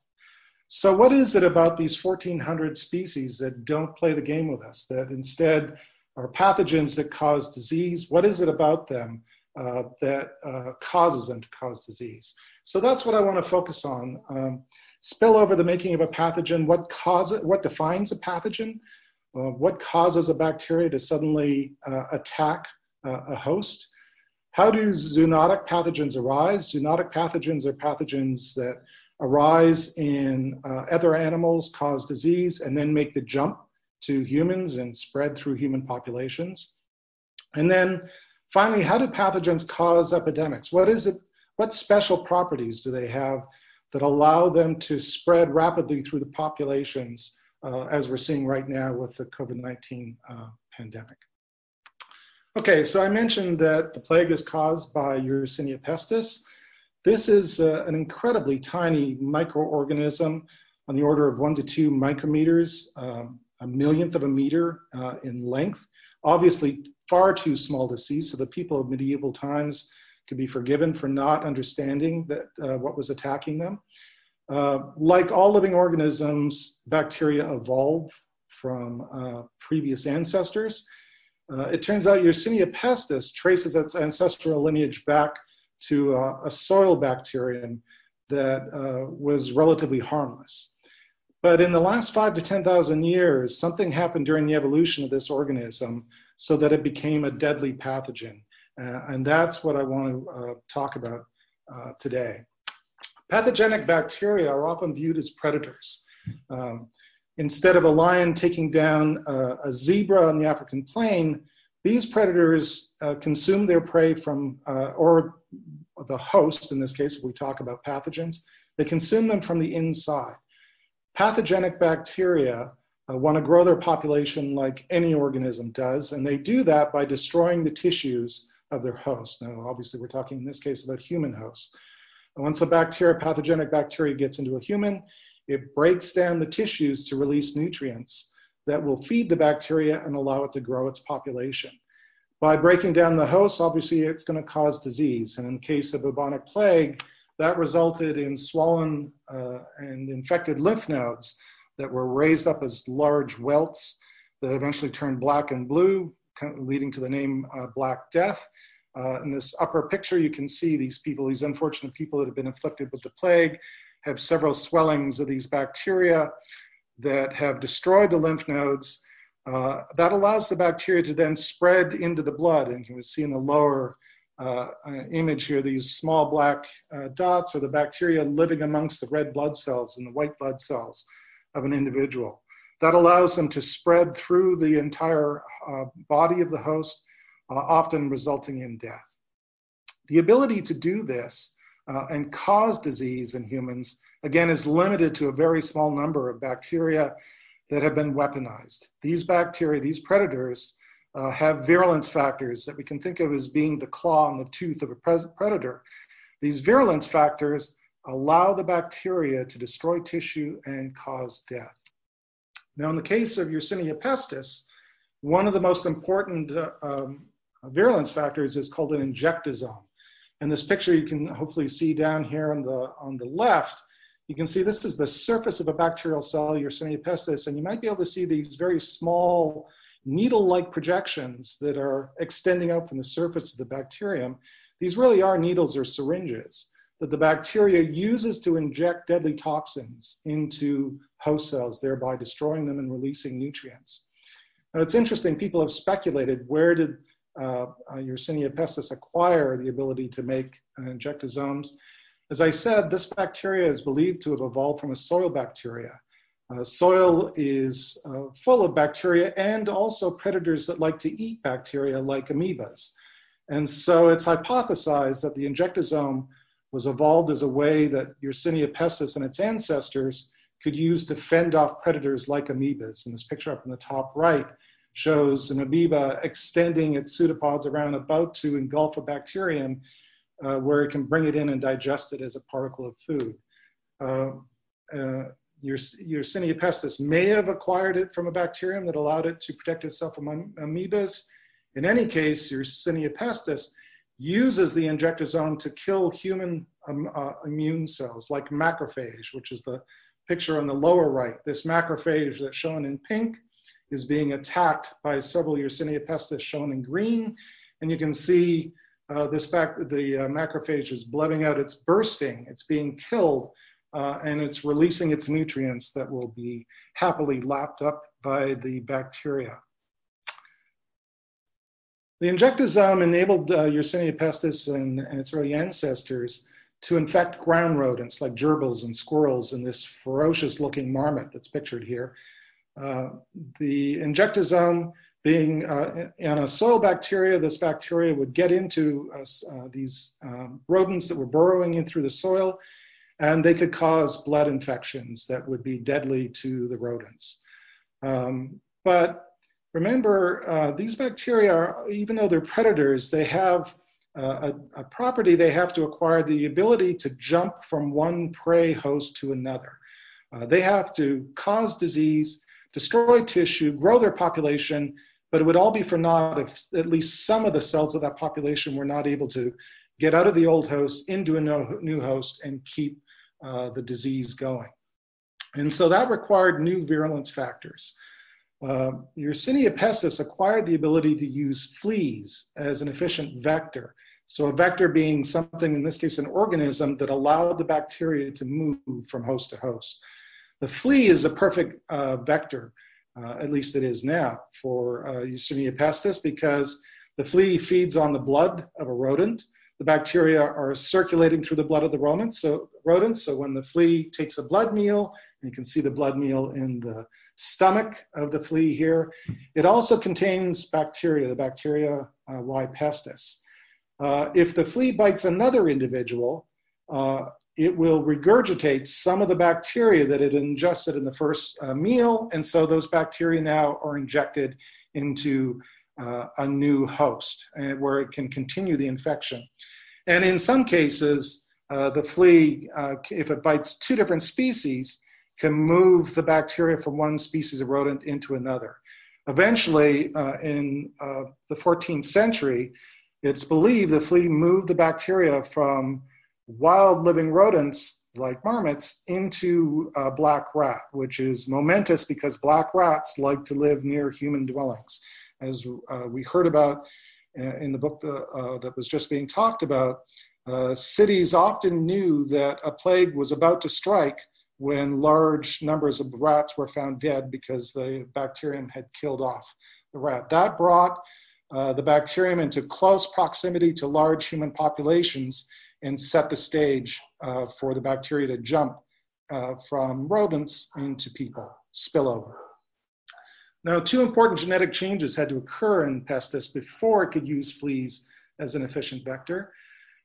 [SPEAKER 5] So what is it about these 1,400 species that don't play the game with us, that instead are pathogens that cause disease? What is it about them that causes them to cause disease? So that's what I want to focus on. Spill over the making of a pathogen, what defines a pathogen, what causes a bacteria to suddenly attack a host. How do zoonotic pathogens arise? Zoonotic pathogens are pathogens that arise in other animals, cause disease, and then make the jump to humans and spread through human populations. And then finally, how do pathogens cause epidemics? What special properties do they have that allow them to spread rapidly through the populations, as we're seeing right now with the COVID-19 pandemic? Okay, so I mentioned that the plague is caused by Yersinia pestis. This is an incredibly tiny microorganism on the order of 1 to 2 micrometers, a millionth of a meter in length. Obviously far too small to see, so the people of medieval times could be forgiven for not understanding that what was attacking them. Like all living organisms, bacteria evolve from previous ancestors. It turns out Yersinia pestis traces its ancestral lineage back to a soil bacterium that was relatively harmless. But in the last 5 to 10,000 years, something happened during the evolution of this organism so that it became a deadly pathogen. And that's what I want to talk about today. Pathogenic bacteria are often viewed as predators. Instead of a lion taking down a zebra on the African plain, these predators consume their prey from, or the host, in this case, if we talk about pathogens, they consume them from the inside. Pathogenic bacteria want to grow their population like any organism does, and they do that by destroying the tissues of their host. Now, obviously, we're talking in this case about human hosts. And once a pathogenic bacteria gets into a human, it breaks down the tissues to release nutrients that will feed the bacteria and allow it to grow its population. By breaking down the host, obviously, it's going to cause disease. And in the case of bubonic plague, that resulted in swollen and infected lymph nodes that were raised up as large welts that eventually turned black and blue, leading to the name Black Death. In this upper picture, you can see these people, these unfortunate people that have been afflicted with the plague, have several swellings of these bacteria that have destroyed the lymph nodes. That allows the bacteria to then spread into the blood. And you can see in the lower image here, these small black dots are the bacteria living amongst the red blood cells and the white blood cells of an individual. that allows them to spread through the entire body of the host, often resulting in death. The ability to do this and cause disease in humans, again, is limited to a very small number of bacteria that have been weaponized. These bacteria, these predators, have virulence factors that we can think of as being the claw and the tooth of a predator. These virulence factors allow the bacteria to destroy tissue and cause death. Now, in the case of Yersinia pestis, one of the most important virulence factors is called an injectosome. And this picture you can hopefully see down here on the left. You can see this is the surface of a bacterial cell, Yersinia pestis, and you might be able to see these very small needle-like projections that are extending out from the surface of the bacterium. These really are needles or syringes that the bacteria uses to inject deadly toxins into host cells, thereby destroying them and releasing nutrients. Now, it's interesting, people have speculated, where did Yersinia pestis acquire the ability to make injectosomes? As I said, this bacteria is believed to have evolved from a soil bacteria. Soil is full of bacteria and also predators that like to eat bacteria like amoebas. And so it's hypothesized that the injectosome was evolved as a way that Yersinia pestis and its ancestors could use to fend off predators like amoebas. And this picture up in the top right shows an amoeba extending its pseudopods around, about to engulf a bacterium where it can bring it in and digest it as a particle of food. Yersinia pestis may have acquired it from a bacterium that allowed it to protect itself from amoebas. In any case, Yersinia pestis uses the injectosome to kill human immune cells like macrophage, which is the picture on the lower right. This macrophage that's shown in pink is being attacked by several Yersinia pestis shown in green. And you can see this fact that the macrophage is blebbing out, it's bursting, it's being killed, and it's releasing its nutrients that will be happily lapped up by the bacteria. The injectosome enabled Yersinia pestis and its early ancestors to infect ground rodents like gerbils and squirrels and this ferocious looking marmot that's pictured here. The injectosome being in a soil bacteria, this bacteria would get into these rodents that were burrowing in through the soil, and they could cause blood infections that would be deadly to the rodents. But remember, these bacteria, even though they're predators, they have a property they have to acquire, the ability to jump from one prey host to another. They have to cause disease, destroy tissue, grow their population, but it would all be for naught if at least some of the cells of that population were not able to get out of the old host into a new host and keep the disease going. And so that required new virulence factors. Yersinia pestis acquired the ability to use fleas as an efficient vector. So a vector being something, in this case, an organism that allowed the bacteria to move from host to host. The flea is a perfect vector, at least it is now, for Yersinia pestis, because the flea feeds on the blood of a rodent. The bacteria are circulating through the blood of the rodents. So when the flea takes a blood meal, and you can see the blood meal in the stomach of the flea here, it also contains bacteria, the bacteria Y. pestis. If the flea bites another individual, it will regurgitate some of the bacteria that it ingested in the first meal, and so those bacteria now are injected into a new host where it can continue the infection. And in some cases, the flea, if it bites two different species, can move the bacteria from one species of rodent into another. Eventually, in the 14th century, it's believed the flea moved the bacteria from wild living rodents like marmots into black rat, which is momentous because black rats like to live near human dwellings. As we heard about in the book that was just being talked about, cities often knew that a plague was about to strike when large numbers of rats were found dead because the bacterium had killed off the rat. That brought the bacterium into close proximity to large human populations and set the stage for the bacteria to jump from rodents into people, spillover. Now, two important genetic changes had to occur in pestis before it could use fleas as an efficient vector.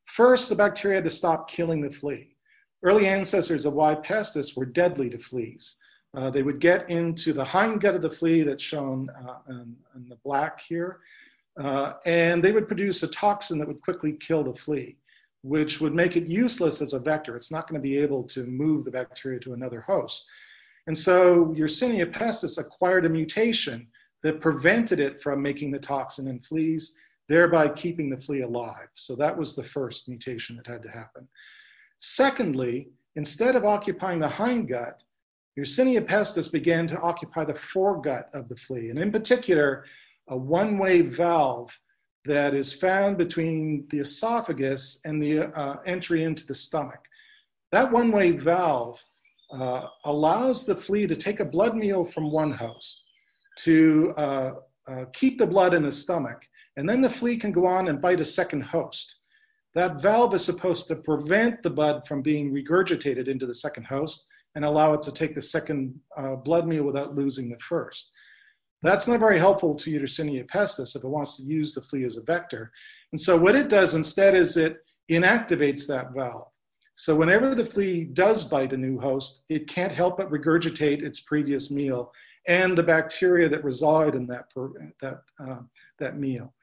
[SPEAKER 5] First, the bacteria had to stop killing the flea. Early ancestors of Y. pestis were deadly to fleas. They would get into the hindgut of the flea that's shown in the black here, and they would produce a toxin that would quickly kill the flea, which would make it useless as a vector. It's not going to be able to move the bacteria to another host. And so Yersinia pestis acquired a mutation that prevented it from making the toxin in fleas, thereby keeping the flea alive. So that was the first mutation that had to happen. Secondly, instead of occupying the hindgut, Yersinia pestis began to occupy the foregut of the flea, and in particular, a one-way valve that is found between the esophagus and the entry into the stomach. That one-way valve allows the flea to take a blood meal from one host, to keep the blood in the stomach, and then the flea can go on and bite a second host. That valve is supposed to prevent the blood from being regurgitated into the second host and allow it to take the second blood meal without losing the first. That's not very helpful to Yersinia pestis if it wants to use the flea as a vector. And so what it does instead is it inactivates that valve. So whenever the flea does bite a new host, it can't help but regurgitate its previous meal and the bacteria that reside in that meal.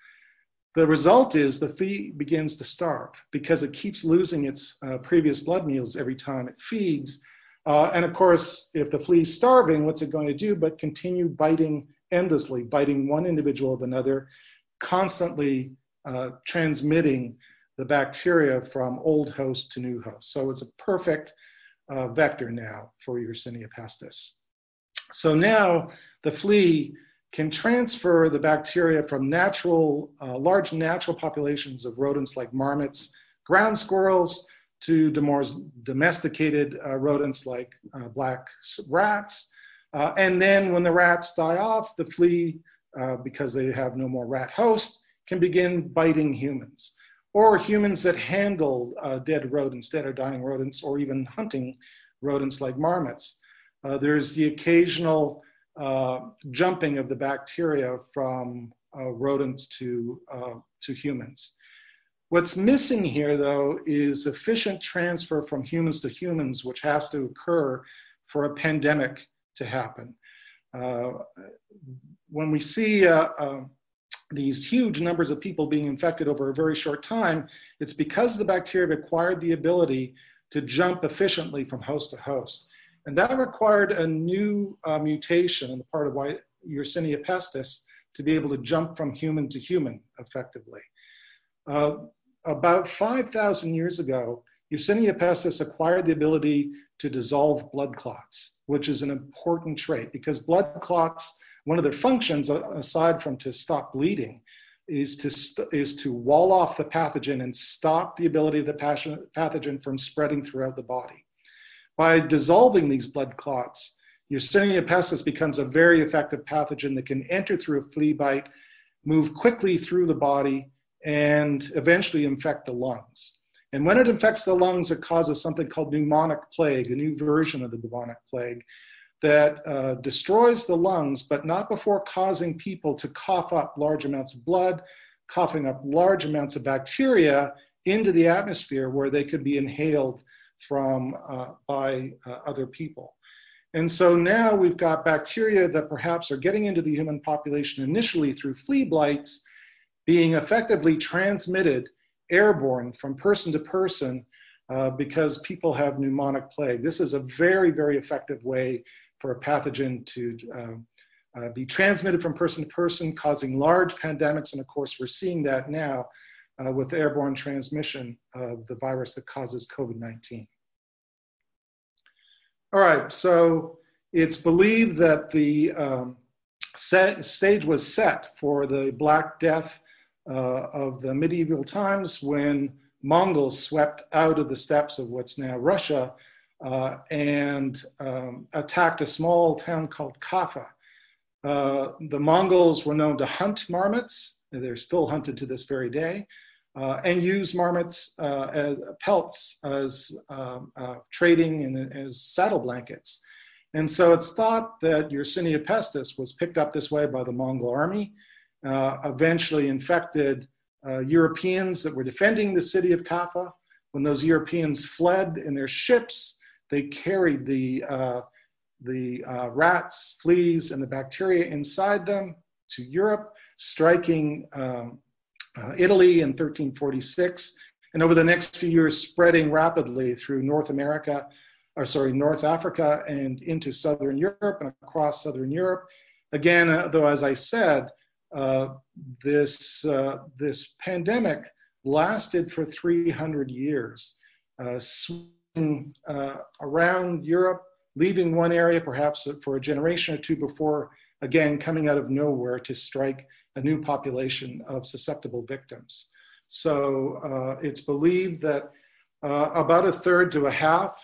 [SPEAKER 5] The result is the flea begins to starve because it keeps losing its previous blood meals every time it feeds. And of course, if the flea's starving, what's it going to do but continue biting endlessly, biting one individual of another, constantly transmitting the bacteria from old host to new host. So it's a perfect vector now for Yersinia pestis. So now the flea can transfer the bacteria from large natural populations of rodents like marmots, ground squirrels, to the more domesticated rodents like black rats. And then when the rats die off, the flea, because they have no more rat host, can begin biting humans, or humans that handle dead rodents, dead or dying rodents, or even hunting rodents like marmots. There's the occasional jumping of the bacteria from rodents to humans. What's missing here, though, is efficient transfer from humans to humans, which has to occur for a pandemic to happen. When we see these huge numbers of people being infected over a very short time, it's because the bacteria acquired the ability to jump efficiently from host to host. And that required a new mutation on the part of Yersinia pestis to be able to jump from human to human effectively. About 5,000 years ago, Yersinia pestis acquired the ability to dissolve blood clots, which is an important trait because blood clots, one of their functions, aside from to stop bleeding, is to wall off the pathogen and stop the ability of the pathogen from spreading throughout the body. By dissolving these blood clots, Yersinia pestis becomes a very effective pathogen that can enter through a flea bite, move quickly through the body, and eventually infect the lungs. And when it infects the lungs, it causes something called pneumonic plague, a new version of the bubonic plague, that destroys the lungs, but not before causing people to cough up large amounts of blood, coughing up large amounts of bacteria into the atmosphere where they could be inhaled from by other people. And so now we've got bacteria that perhaps are getting into the human population initially through flea bites, being effectively transmitted airborne from person to person because people have pneumonic plague. This is a very, very effective way for a pathogen to be transmitted from person to person, causing large pandemics. And of course, we're seeing that now with airborne transmission of the virus that causes COVID-19. All right, so it's believed that the stage was set for the Black Death of the medieval times when Mongols swept out of the steppes of what's now Russia and attacked a small town called Kaffa. The Mongols were known to hunt marmots, and they're still hunted to this very day, and use marmots as pelts, as trading and as saddle blankets. And so it's thought that Yersinia pestis was picked up this way by the Mongol army, eventually infected Europeans that were defending the city of Kaffa. When those Europeans fled in their ships, they carried the rats, fleas, and the bacteria inside them to Europe, striking Italy in 1346, and over the next few years spreading rapidly through North Africa and into Southern Europe and across Southern Europe. Again, though, as I said, this pandemic lasted for 300 years, swinging around Europe, leaving one area perhaps for a generation or two before, again, coming out of nowhere to strike a new population of susceptible victims. So it's believed that about a third to a half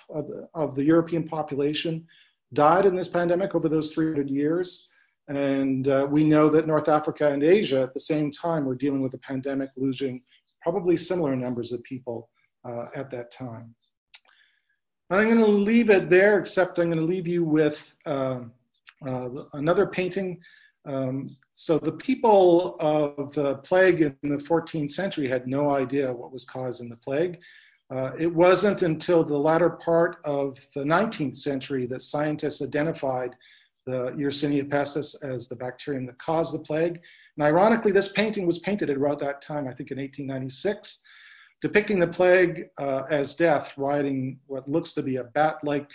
[SPEAKER 5] of the European population died in this pandemic over those 300 years. And we know that North Africa and Asia at the same time were dealing with a pandemic, losing probably similar numbers of people at that time. I'm going to leave it there, except I'm going to leave you with another painting. So the people of the plague in the 14th century had no idea what was causing the plague. It wasn't until the latter part of the 19th century that scientists identified the Yersinia pestis as the bacterium that caused the plague. And ironically, this painting was painted at around that time, I think in 1896, depicting the plague as death, riding what looks to be a bat-like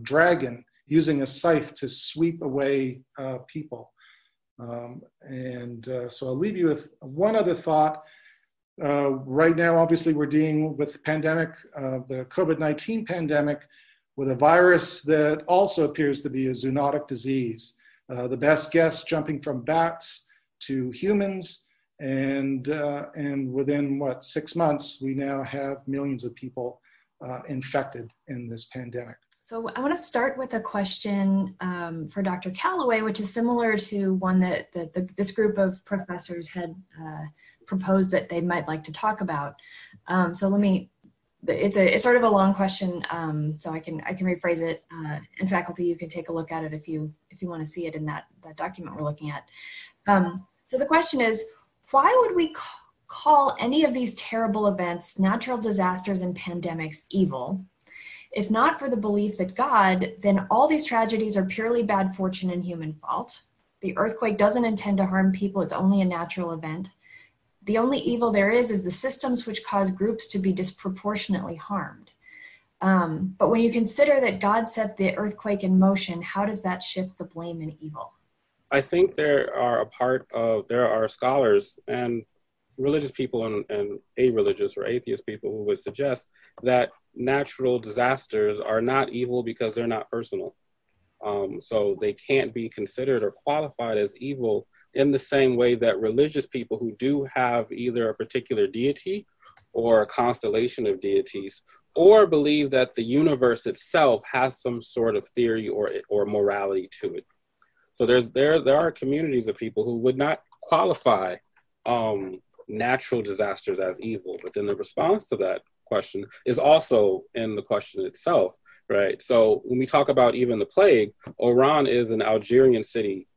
[SPEAKER 5] dragon, using a scythe to sweep away people. So I'll leave you with one other thought. Right now, obviously, we're dealing with the pandemic, the COVID-19 pandemic, with a virus that also appears to be a zoonotic disease. The best guess jumping from bats to humans, and within 6 months, we now have millions of people infected in this pandemic.
[SPEAKER 1] So I want to start with a question for Dr. Calloway, which is similar to one that this group of professors had proposed that they might like to talk about. So let me. It's sort of a long question, so I can rephrase it. And faculty, you can take a look at it if you want to see it in that document we're looking at. So the question is, why would we call any of these terrible events, natural disasters and pandemics, evil? If not for the belief that God, then all these tragedies are purely bad fortune and human fault. The earthquake doesn't intend to harm people, it's only a natural event. The only evil there is the systems which cause groups to be disproportionately harmed. But when you consider that God set the earthquake in motion, how does that shift the blame and evil?
[SPEAKER 4] I think there are scholars and religious people and a-religious or atheist people who would suggest that natural disasters are not evil because they're not personal. So they can't be considered or qualified as evil in the same way that religious people who do have either a particular deity or a constellation of deities, or believe that the universe itself has some sort of theory or morality to it. So there are communities of people who would not qualify natural disasters as evil, but then the response to that question is also in the question itself, right? So when we talk about even the plague, Oran is an Algerian city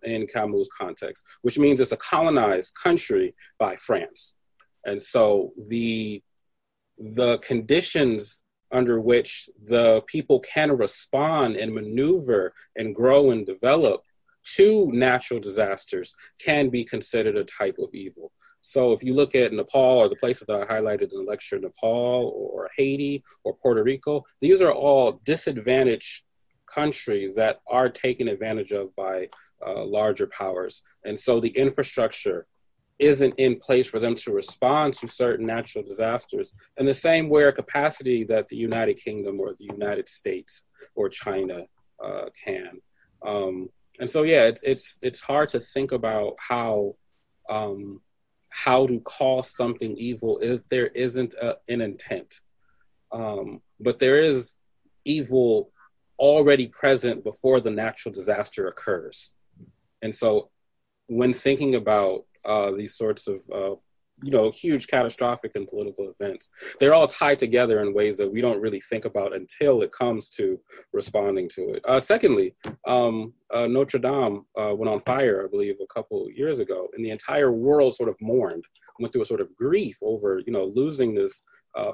[SPEAKER 4] in Camus' context, which means it's a colonized country by France. And so the conditions under which the people can respond and maneuver and grow and develop to natural disasters can be considered a type of evil. So if you look at Nepal, or the places that I highlighted in the lecture, Nepal or Haiti or Puerto Rico, these are all disadvantaged countries that are taken advantage of by larger powers. And so the infrastructure isn't in place for them to respond to certain natural disasters in the same way or capacity that the United Kingdom or the United States or China can. And so, yeah, it's hard to think about how to call something evil if there isn't an intent. But there is evil already present before the natural disaster occurs. And so when thinking about these sorts of huge catastrophic and political events. They're all tied together in ways that we don't really think about until it comes to responding to it. Secondly, Notre Dame went on fire, I believe, a couple years ago, and the entire world sort of mourned, went through a sort of grief over, losing this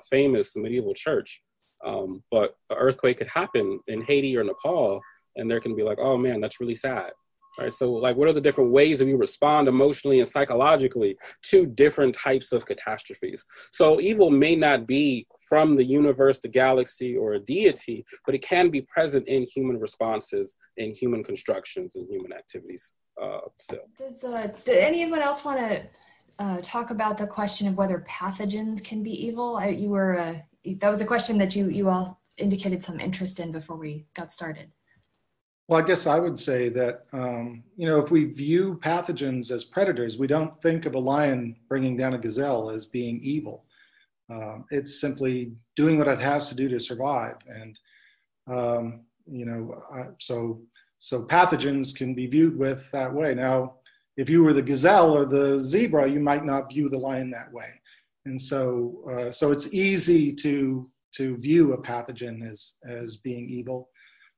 [SPEAKER 4] famous medieval church. But an earthquake could happen in Haiti or Nepal, and there can be like, oh man, that's really sad. Right. So like, what are the different ways that we respond emotionally and psychologically to different types of catastrophes? So evil may not be from the universe, the galaxy, or a deity, but it can be present in human responses, in human constructions, and human activities still.
[SPEAKER 1] Did anyone else want to talk about the question of whether pathogens can be evil? That was a question that you all indicated some interest in before we got started.
[SPEAKER 5] Well, I guess I would say that, if we view pathogens as predators, we don't think of a lion bringing down a gazelle as being evil. It's simply doing what it has to do to survive. And, so pathogens can be viewed with that way. Now, if you were the gazelle or the zebra, you might not view the lion that way. And so it's easy to view a pathogen as being evil.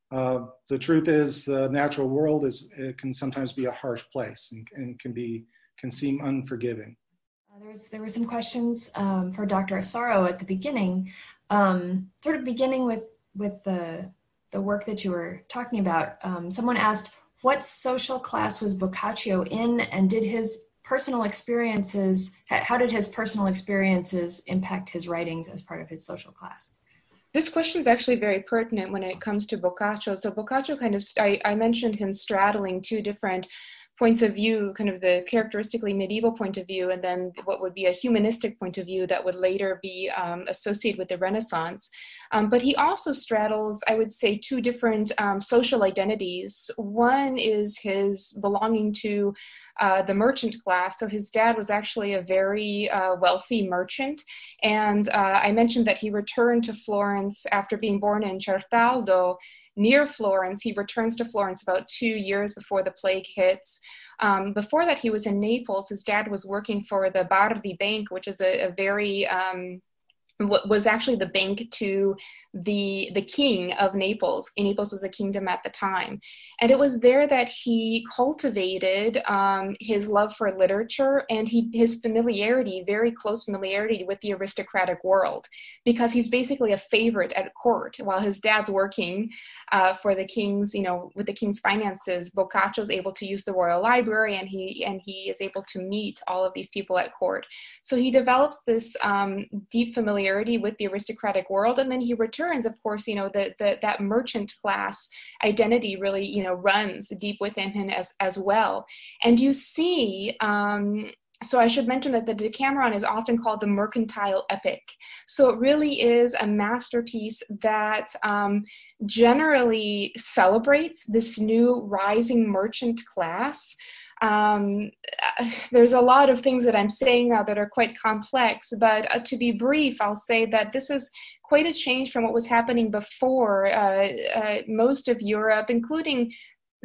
[SPEAKER 5] The truth is, the natural world can sometimes be a harsh place and can seem unforgiving.
[SPEAKER 1] There were some questions for Dr. Asaro at the beginning, sort of beginning with the work that you were talking about. Someone asked, what social class was Boccaccio in, and did his personal experiences, how did his personal experiences impact his writings as part of his social class?
[SPEAKER 2] This question is actually very pertinent when it comes to Boccaccio. So Boccaccio I mentioned him straddling two different points of view, kind of the characteristically medieval point of view, and then what would be a humanistic point of view that would later be associated with the Renaissance. But he also straddles, I would say, two different social identities. One is his belonging to the merchant class. So his dad was actually a very wealthy merchant. And I mentioned that he returned to Florence after being born in Certaldo, near Florence. He returns to Florence about 2 years before the plague hits. Before that, he was in Naples. His dad was working for the Bardi Bank, which is a very was actually the bank to the king of Naples. Naples was a kingdom at the time. And it was there that he cultivated his love for literature and his familiarity, very close familiarity with the aristocratic world, because he's basically a favorite at court. While his dad's working for the king's, with the king's finances, Boccaccio's able to use the royal library, and he is able to meet all of these people at court. So he develops this deep familiarity with the aristocratic world, and then he returns. Of course, that merchant class identity really, runs deep within him as well. And you see, so I should mention that the Decameron is often called the mercantile epic. So it really is a masterpiece that generally celebrates this new rising merchant class. There's a lot of things that I'm saying now that are quite complex, but to be brief, I'll say that this is quite a change from what was happening before. Most of Europe, including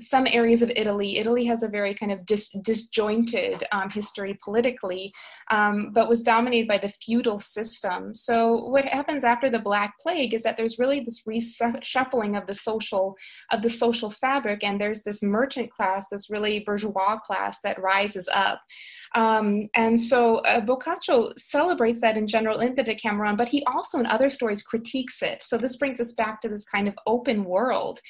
[SPEAKER 2] some areas of Italy. Italy has a very kind of disjointed history politically, but was dominated by the feudal system. So what happens after the Black Plague is that there's really this reshuffling of the social fabric, and there's this merchant class, this really bourgeois class that rises up. And so Boccaccio celebrates that in general in the Decameron, but he also in other stories critiques it. So this brings us back to this kind of open world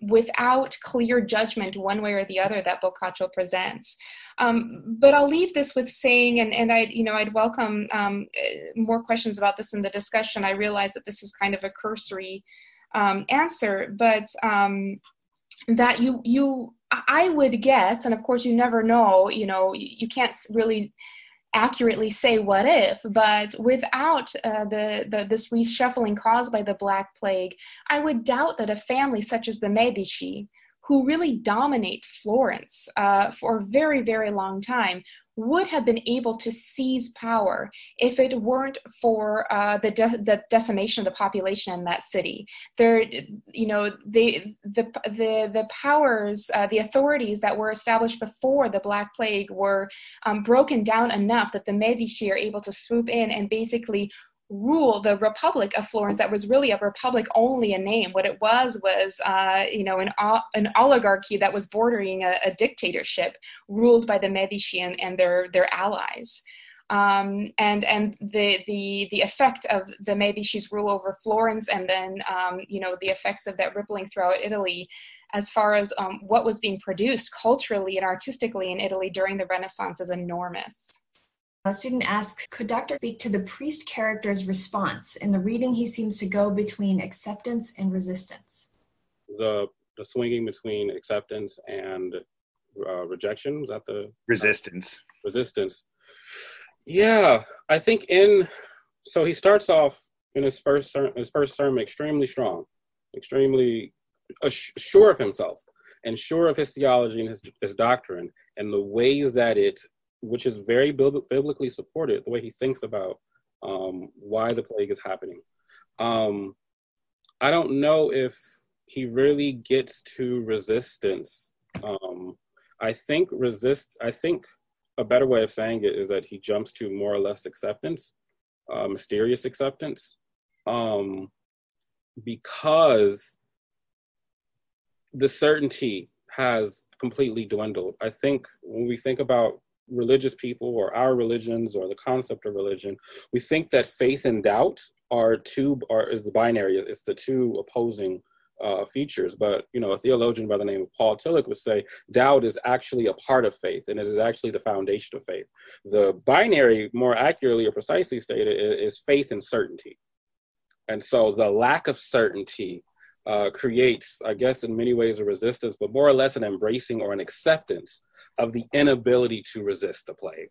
[SPEAKER 2] without clear judgment one way or the other that Boccaccio presents. But I'll leave this with saying, and I'd welcome more questions about this in the discussion. I realize that this is kind of a cursory answer, but that I would guess, and of course you never know, you can't really accurately say what if, but without this reshuffling caused by the Black Plague, I would doubt that a family such as the Medici, who really dominate Florence for a very, very long time, would have been able to seize power if it weren't for the decimation of the population in that city. There, you know, the powers, the authorities that were established before the Black Plague were broken down enough that the Medici are able to swoop in and basically rule the Republic of Florence. That was really a republic only in name. What it was you know, an oligarchy that was bordering a dictatorship ruled by the Medici and their allies. And the effect of the Medici's rule over Florence, and then you know, the effects of that rippling throughout Italy, as far as what was being produced culturally and artistically in Italy during the Renaissance, is enormous.
[SPEAKER 1] A student asks, could Dr. speak to the priest character's response? In the reading, he seems to go between acceptance and resistance.
[SPEAKER 4] The swinging between acceptance and rejection, is that the?
[SPEAKER 3] Resistance.
[SPEAKER 4] Resistance. Yeah, I think so he starts off in his first sermon extremely strong, extremely sure of himself, and sure of his theology and his doctrine, and the ways that which is very biblically supported, the way he thinks about why the plague is happening. I don't know if he really gets to resistance. I think a better way of saying it is that he jumps to more or less acceptance, mysterious acceptance, because the certainty has completely dwindled. I think when we think about religious people or our religions or the concept of religion, we think that faith and doubt is the binary. It's the two opposing features. But, you know, a theologian by the name of Paul Tillich would say doubt is actually a part of faith, and it is actually the foundation of faith. The binary, more accurately or precisely stated, is faith and certainty. And so the lack of certainty creates, I guess, in many ways a resistance, but more or less an embracing or an acceptance of the inability to resist the plague.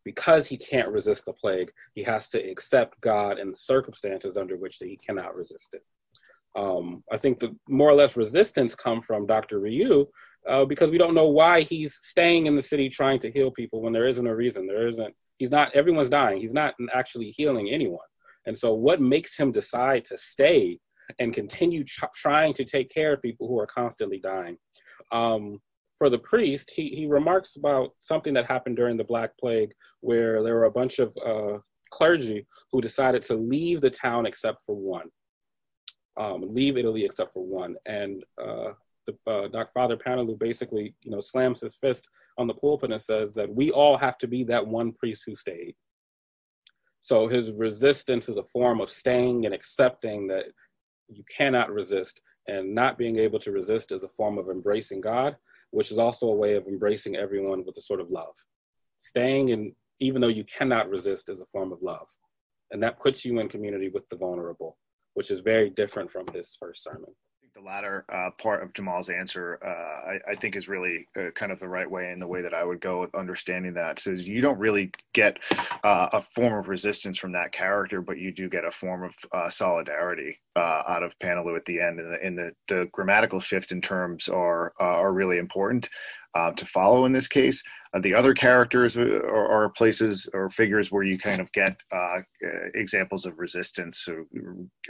[SPEAKER 4] Because he can't resist the plague, he has to accept God and the circumstances under which he cannot resist it. I think the more or less resistance come from Dr. Ryu, because we don't know why he's staying in the city trying to heal people when there isn't a reason. Everyone's dying. He's not actually healing anyone. And so what makes him decide to stay and continue trying to take care of people who are constantly dying? For the priest, he remarks about something that happened during the Black Plague, where there were a bunch of clergy who decided to leave the town except for one, leave Italy except for one. And Father Panelu basically, you know, slams his fist on the pulpit and says that we all have to be that one priest who stayed. So his resistance is a form of staying and accepting that you cannot resist, and not being able to resist is a form of embracing God, which is also a way of embracing everyone with a sort of love. Staying in, even though you cannot resist, is a form of love. And that puts you in community with the vulnerable, which is very different from his first sermon.
[SPEAKER 3] The latter part of Jamall's answer, I think, is really kind of the right way, and the way that I would go with understanding that. So you don't really get a form of resistance from that character, but you do get a form of solidarity out of Panelu at the end. And the grammatical shift in terms are really important to follow in this case. The other characters are places or figures where you kind of get examples of resistance. So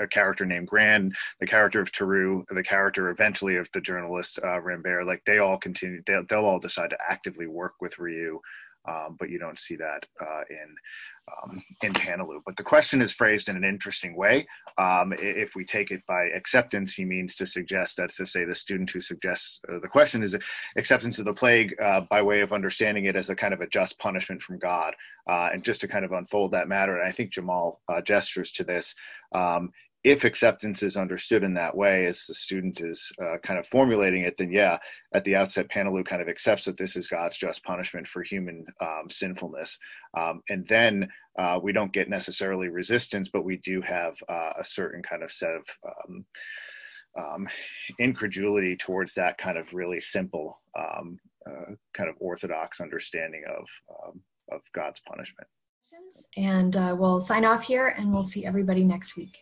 [SPEAKER 3] a character named Grand, the character of Theroux, the character eventually of the journalist Rambert, like they all continue, they'll all decide to actively work with Ryu, but you don't see that in Panelu. But the question is phrased in an interesting way. If we take it by acceptance, he means to suggest, that's to say the student who suggests the question is acceptance of the plague by way of understanding it as a kind of a just punishment from God. And just to kind of unfold that matter, and I think Jamall gestures to this, if acceptance is understood in that way, as the student is kind of formulating it, then yeah, at the outset, Panelu kind of accepts that this is God's just punishment for human sinfulness. And then we don't get necessarily resistance, but we do have a certain kind of set of incredulity towards that kind of really simple kind of orthodox understanding of God's punishment.
[SPEAKER 1] And we'll sign off here, and we'll see everybody next week.